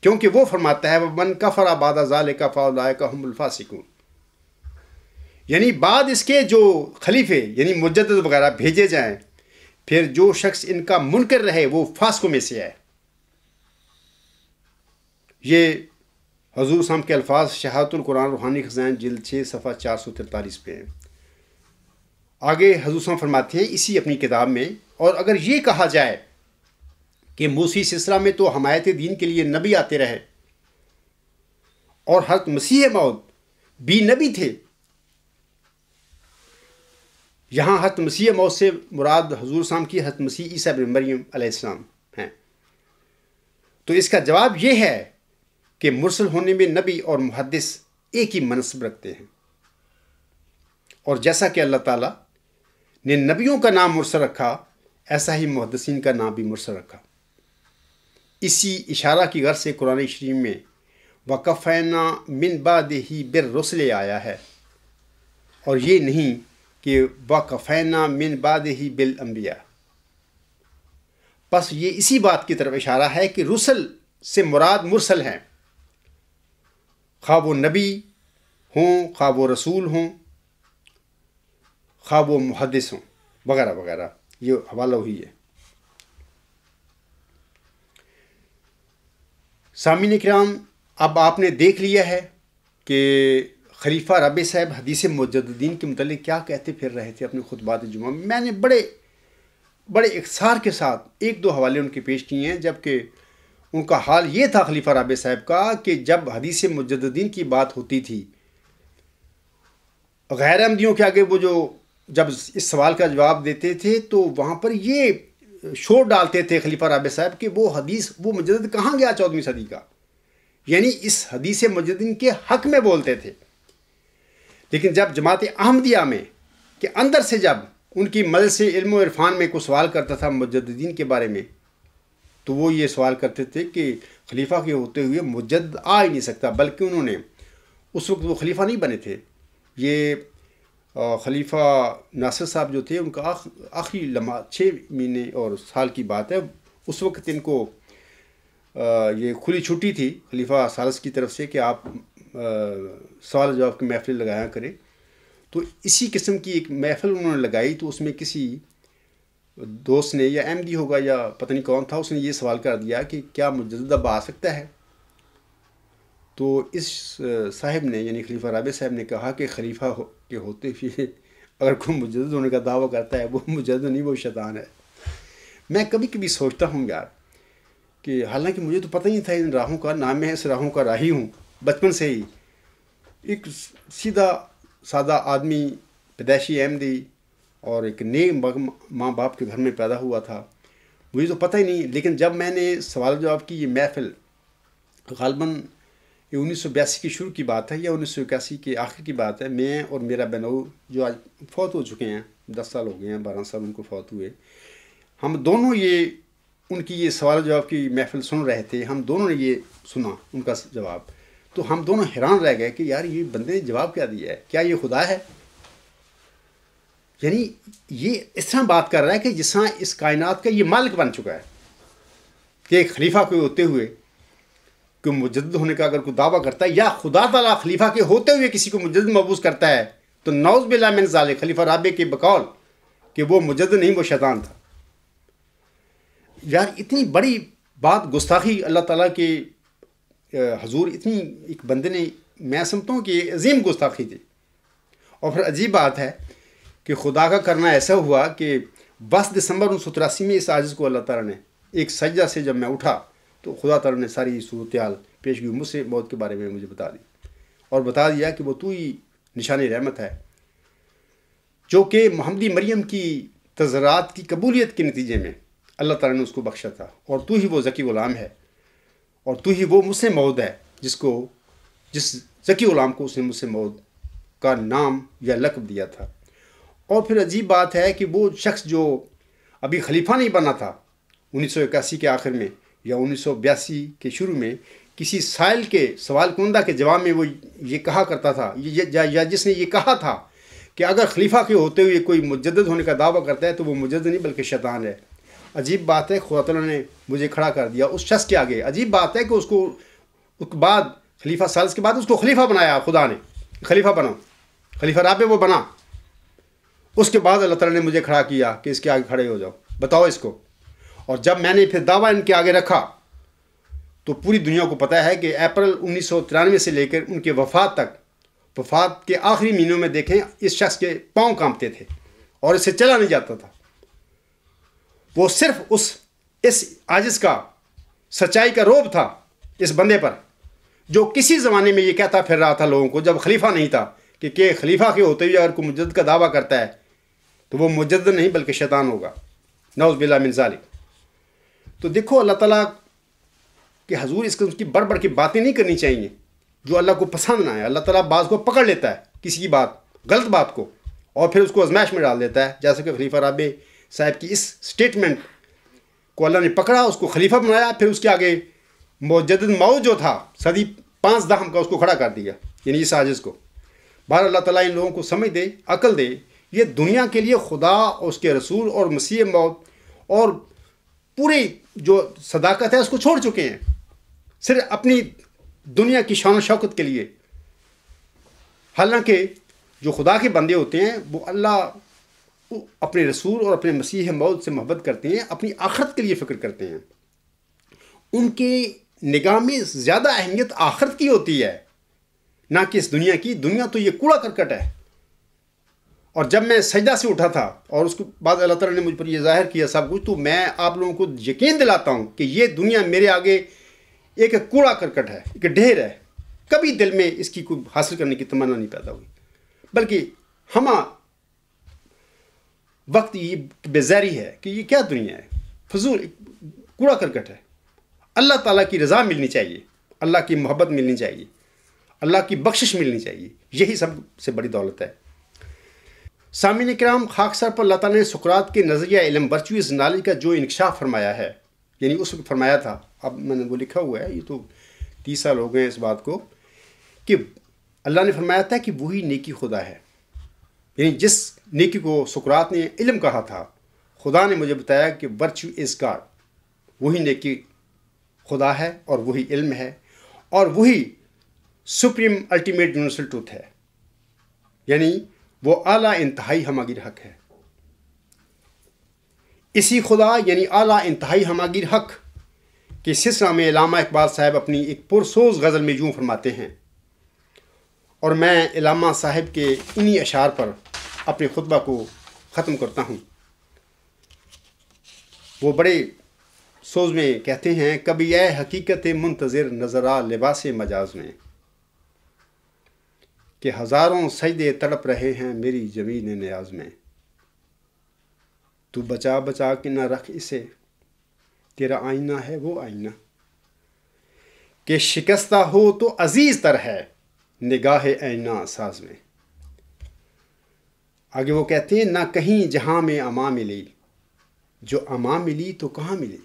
کیونکہ وہ فرماتا ہے وَمَنْ كَفَرَ بَعْدَ ذَلِكَ فَأُولَٰئِكَ هُمُ الْفَاسِقُونَ، یعنی بعد اس کے جو خلیفے یعنی مجدد وغیرہ بھیجے جائیں، پھر جو شخص ان کا منکر رہے وہ فاسقوں میں سے ہے۔ یہ حضور صلی اللہ علیہ وسلم کے الفاظ شہادت القرآن روحانی خزائن جلد 6 صفحہ 443 پہ ہیں۔ آگے حضور صلی اللہ علیہ وسلم فرماتے ہیں اسی اپنی کتاب میں، اور اگر یہ کہا جائے کہ موسی سلسلہ میں تو حمایت دین کے لیے نبی آتے رہے اور حضرت مسیح موعود بھی نبی تھے، یہاں حضرت مسیح موعود سے مراد حضور صلی اللہ علیہ وسلم کی حضرت مسیح عیسیٰ بن مریم علیہ السلام ہیں، تو اس کا جواب یہ ہے کہ مرسل ہونے میں نبی اور محدث ایک ہی منصب رکھتے ہیں، اور جیسا کہ اللہ تعالیٰ نے نبیوں کا نام مرسل رکھا ایسا ہی محدثین کا نام بھی مرسل رکھا۔ اسی اشارہ کی غرض سے قرآن شریف میں وَقَفَيْنَا مِن بَعْدِهِ بِالرُّسُلِ آیا ہے، اور یہ نہیں کہ وَقَفَيْنَا مِن بَعْدِهِ بِالْأَنْبِيَاءِ، بس یہ اسی بات کی طرف اشارہ ہے کہ رسل سے مراد مرسل ہیں، خواہ وہ نبی ہوں، خواہ وہ رسول ہوں، خواہ وہ محدث ہوں، وغیرہ وغیرہ، یہ حوالہ ہوئی ہے۔ سامعین کرام، اب آپ نے دیکھ لیا ہے کہ خلیفہ رابع صاحب حدیث مجددین کے متعلق کیا کہتے پھر رہے تھے اپنے خطبات جمعہ میں۔ میں نے بڑے اختصار کے ساتھ ایک دو حوالے ان کے پیش کیے ہیں، جبکہ ان کا حال یہ تھا خلیفہ رابع صاحب کا کہ جب حدیث مجددین کی بات ہوتی تھی، غیر احمدیوں کے آگے وہ جو جب اس سوال کا جواب دیتے تھے تو وہاں پر یہ شور ڈالتے تھے خلیفہ رابع صاحب کہ وہ مجدد کہاں گیا 14ویں صدی کا، یعنی اس حدیث مجددین کے حق میں بولتے تھے۔ لیکن جب جماعت احمدیہ میں کہ اندر سے جب ان کی مجلس علم و عرفان میں کوئی سوال کرتا تھا مجددین کے بارے میں، تو وہ یہ سوال کرتے تھے کہ خلیفہ کے ہوتے ہوئے مجدد آ ہی نہیں سکتا، بلکہ انہوں نے اس وقت وہ خلیفہ نہیں بنے تھے، یہ خلیفہ ناصر صاحب جو تھے ان کا آخری لمحہ 6 مہینے اور سال کی بات ہے، اس وقت ان کو یہ کھلی چھٹی تھی خلیفہ ثالث کی طرف سے کہ آپ سوال جواب کی محفل لگایا کریں، تو اسی قسم کی ایک محفل انہوں نے لگائی، تو اس میں کسی دوست نے یا احمدی ہوگا یا پتہ نہیں کون تھا، اس نے یہ سوال کر دیا کہ کیا مجدد اب آ سکتا ہے؟ تو اس صاحب نے یعنی خلیفہ رابع صاحب نے کہا کہ خلیفہ کے ہوتے ہوئے اگر کوئی مجدد ہونے کا دعویٰ کرتا ہے وہ مجدد نہیں، وہ شیطان ہے۔ میں کبھی کبھی سوچتا ہوں یار کہ حالانکہ مجھے تو پتہ نہیں تھا ان راہوں کا، نام میں اس راہوں کا راہی ہوں بچپن سے ہی، ایک سیدھا سادہ آدمی پیدائشی احمدی اور ایک نیک ماں باپ کے گھر میں پیدا ہوا تھا، مجھے تو پتہ ہی نہیں۔ لیکن جب میں نے سوال جواب کی یہ محفل غالباً یہ 1982 کی شروع کی بات ہے یا 1981 کے آخر کی بات ہے، میں اور میرا بہنو جو آج فوت ہو چکے ہیں، 10 سال ہو گئے ہیں، 12 سال ان کو فوت ہوئے، ہم دونوں یہ ان کی یہ سوال جواب کی محفل سن رہے تھے، ہم دونوں نے یہ سنا ان کا جواب، تو ہم دونوں حیران رہ گئے کہ یار یہ بندے نے جواب کیا دیا ہے، کیا یہ خدا ہے؟ یعنی یہ اس طرح بات کر رہا ہے کہ جس طرح اس کائنات کا یہ مالک بن چکا ہے کہ ایک خلیفہ کے ہوتے ہوئے کہ مجدد ہونے کا اگر کوئی دعویٰ کرتا ہے یا خدا تعالیٰ خلیفہ کے ہوتے ہوئے کسی کو مجدد مبعوث کرتا ہے تو نعوذ باللہ من ذالک، خلیفہ رابع کے بقول کہ وہ مجدد نہیں وہ شیطان تھا۔ یار اتنی بڑی بات گستاخی اللہ تعالیٰ کے حضور اتنی ایک بندے نے، میں سمجھتا ہوں کہ عظیم گستاخی تھی۔ اور پھر عجیب بات ہے کہ خدا کا کرنا ایسا ہوا کہ 10 دسمبر 1983 میں اس عاجز کو اللہ تعالیٰ نے ایک سجدہ سے جب میں اٹھا تو خدا تعالیٰ نے ساری صورتحال پیش گوئی مجھ سے موت کے بارے میں مجھے بتا دی اور بتا دیا کہ وہ تو ہی نشان رحمت ہے۔ جو کہ محمدی مریم کی تذرات کی قبولیت کے نتیجے میں اللہ تعالیٰ نے اس کو بخشا تھا، اور تو ہی وہ ذکی غلام ہے، اور تو ہی وہ مسلم موعود ہے جس ذکی غلام کو اس نے مسلم موعود کا نام یا لقب دیا تھا۔ اور پھر عجیب بات ہے کہ وہ شخص جو ابھی خلیفہ نہیں بنا تھا 1981 کے آخر میں یا 1982 کے شروع میں، کسی سائل کے سوال کنندہ کے جواب میں وہ یہ کہا کرتا تھا، یا جس نے یہ کہا تھا کہ اگر خلیفہ کے ہوتے ہوئے کوئی مجدد ہونے کا دعویٰ کرتا ہے تو وہ مجدد نہیں بلکہ شیطان ہے۔ عجیب بات ہے، خدا تعالیٰ نے مجھے کھڑا کر دیا اس شخص کے آگے۔ عجیب بات ہے کہ اس کے بعد خلیفہ سالس کے بعد اس کو خلیفہ بنایا خدا نے، خلیفہ بنا، خلیفہ رابع وہ بنا۔ اس کے بعد اللہ تعالیٰ نے مجھے کھڑا کیا کہ اس کے آگے کھڑے ہو جاؤ، بتاؤ اس کو۔ اور جب میں نے پھر دعویٰ ان کے آگے رکھا تو پوری دنیا کو پتہ ہے کہ اپریل 1993 سے لے کر ان کے وفات کے آخری مہینوں میں دیکھیں اس شخص کے پاؤں کانپتے تھے اور اسے چلا نہیں جاتا تھا۔ وہ صرف اس عاجز کا سچائی کا روب تھا اس بندے پر، جو کسی زمانے میں یہ کہتا پھر رہا تھا لوگوں کو جب خلیفہ نہیں تھا کہ خلیفہ کے ہوتے ہوئے اگر کوئی مجدد کا دعویٰ کرتا ہے تو وہ مجدد نہیں بلکہ شیطان ہوگا، نعوذ باللہ من ذالک۔ تو دیکھو اللہ تعالیٰ کہ حضور اس کی بڑھ بڑھ کی باتیں نہیں کرنی چاہیے جو اللہ کو پسند نہ ہے۔ اللہ تعالیٰ بعض کو پکڑ لیتا ہے کسی کی بات، غلط بات کو، اور پھر اس کو آزمائش میں ڈال دیتا ہے، جیسے کہ خلیفہ رابع صاحب کی اس سٹیٹمنٹ کو اللہ نے پکڑا، اس کو خلیفہ بنایا، پھر اس کے آگے مجدد موعود جو تھا صدی 5 دہم کا، اس کو کھڑا کر دیا، یعنی اس عاجز کو۔ بہر اللہ تعالیٰ ان لوگوں کو سمجھ دے، عقل دے، یہ دنیا کے لیے خدا اور اس کے رسول اور مسیح موعود اور پوری جو صداقت ہے اس کو چھوڑ چکے ہیں، صرف اپنی دنیا کی شان و شوکت کے لیے۔ حالانکہ جو خدا کے بندے ہوتے ہیں وہ اللہ اپنے رسول اور اپنے مسیح موعود سے محبت کرتے ہیں، اپنی آخرت کے لیے فکر کرتے ہیں۔ ان کے نگاہ میں زیادہ اہمیت آخرت کی ہوتی ہے نہ کہ اس دنیا کی۔ دنیا تو یہ کوڑا کرکٹ ہے۔ اور جب میں سجدہ سے اٹھا تھا اور اس کے بعد اللہ تعالیٰ نے مجھ پر یہ ظاہر کیا سب کچھ، تو میں آپ لوگوں کو یقین دلاتا ہوں کہ یہ دنیا میرے آگے ایک کوڑا کرکٹ ہے، ایک ڈھیر ہے۔ کبھی دل میں اس کی کوئی حاصل کرنے کی تمنا نہیں پیدا ہوئی، بلکہ وقت یہ بیزاری ہے کہ یہ کیا دنیا ہے، فضول کوڑا کرکٹ ہے۔ اللہ تعالیٰ کی رضا ملنی چاہیے، اللہ کی محبت ملنی چاہیے، اللہ کی بخشش ملنی چاہیے، یہی سب سے بڑی دولت ہے۔ سامعین کرام، خاکسار پر اللہ تعالیٰ نے سقراط کے نظریہ علم ورچوئس نالج کا جو انکشاف فرمایا ہے، یعنی اس وقت فرمایا تھا، اب میں نے وہ لکھا ہوا ہے، یہ تو 30 سال ہو گئے ہیں اس بات کو، کہ اللہ نے فرمایا تھا کہ وہی نیکی خدا ہے۔ یعنی جس نیکی کو سقراط نے علم کہا تھا، خدا نے مجھے بتایا کہ ورچو از گاڈ، وہی نیکی خدا ہے اور وہی علم ہے اور وہی سپریم الٹیمیٹ یونیورسل ٹروتھ ہے، یعنی وہ اعلیٰ انتہائی ہماگیر حق ہے۔ اسی خدا یعنی اعلیٰ انتہائی ہماگیر حق کے سلسلہ میں علامہ اقبال صاحب اپنی ایک پرسوز غزل میں یوں فرماتے ہیں، اور میں علامہ صاحب کے انہی اشعار پر اپنے خطبہ کو ختم کرتا ہوں۔ وہ بڑے سوز میں کہتے ہیں، کبھی اے حقیقت منتظر نظر آ لباس مجاز میں، کہ ہزاروں سجدے تڑپ رہے ہیں میری زمین نیاز میں، تو بچا بچا کے نہ رکھ اسے، تیرا آئینہ ہے وہ آئینہ، کہ شکستہ ہو تو عزیز تر ہے نگاہ آئینہ ساز میں۔ آگے وہ کہتے ہیں، نہ کہیں جہاں میں اما ملی، جو اما ملی تو کہاں ملی،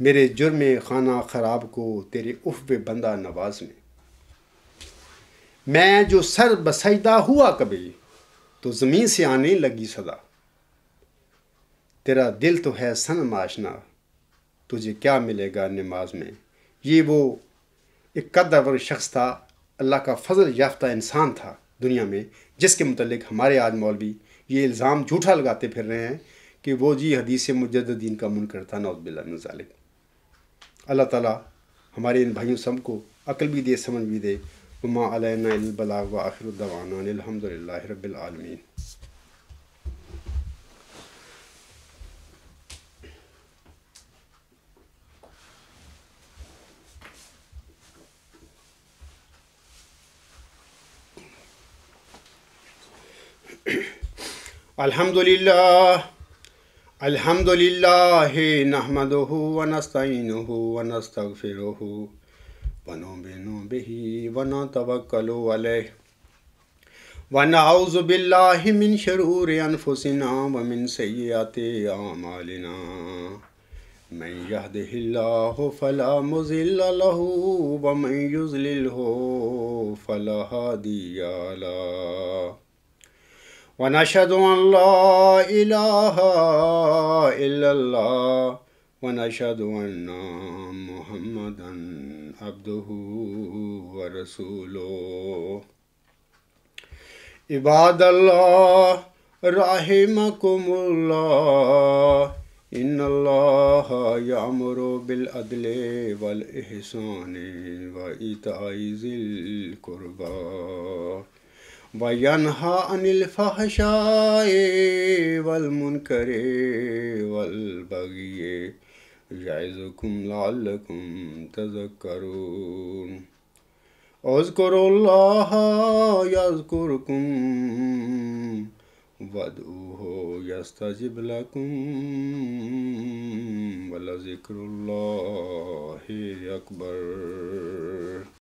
میرے جرم خانہ خراب کو تیرے عفو بندہ نواز میں، میں جو سر بسجدہ ہوا کبھی تو زمین سے آنے لگی صدا، تیرا دل تو ہے صنم آشنا تجھے کیا ملے گا نماز میں۔ یہ وہ ایک قدر شخص تھا، اللہ کا فضل یافتہ انسان تھا دنیا میں، جس کے متعلق ہمارے آج مولوی یہ الزام جھوٹا لگاتے پھر رہے ہیں کہ وہ حدیث مجددین کا منکر تھا، نعوذ باللہ من ذالک۔ اللہ تعالیٰ ہمارے ان بھائیوں سب کو عقل بھی دے، سمجھ بھی دے۔ وما علینا الا البلاغ وآخر دعوانا الحمد للہ رب العالمین۔ الحمد للہ نحمدہ ونستعینہ ونستغفرہ ونؤمن بہ ونتوکل علیہ ونعوذ باللہ من شرور انفسنا ومن سیئات اعمالنا من یہدہ اللہ فلا مضل لہ ومن یضللہ فلا ہادی لہ ونشهد أن لا إله إلا الله ونشهد أن محمدا عبده ورسوله عباد الله رحمكم الله إن الله يأمر بالعدل والإحسان وإيتاء ذي القربى وَيَنْهَى عَنِ الْفَحْشَاءِ وَالْمُنْكَرِ وَالْبَغْيِ يَعِظُكُمْ لَعَلَّكُمْ تَذَكَّرُونَ اذْكُرُوا اللَّهَ يَذْكُرْكُمْ وَادْعُوهُ يَسْتَجِبْ لَكُمْ وَلَذِكْرُ اللَّهِ أَكْبَرُ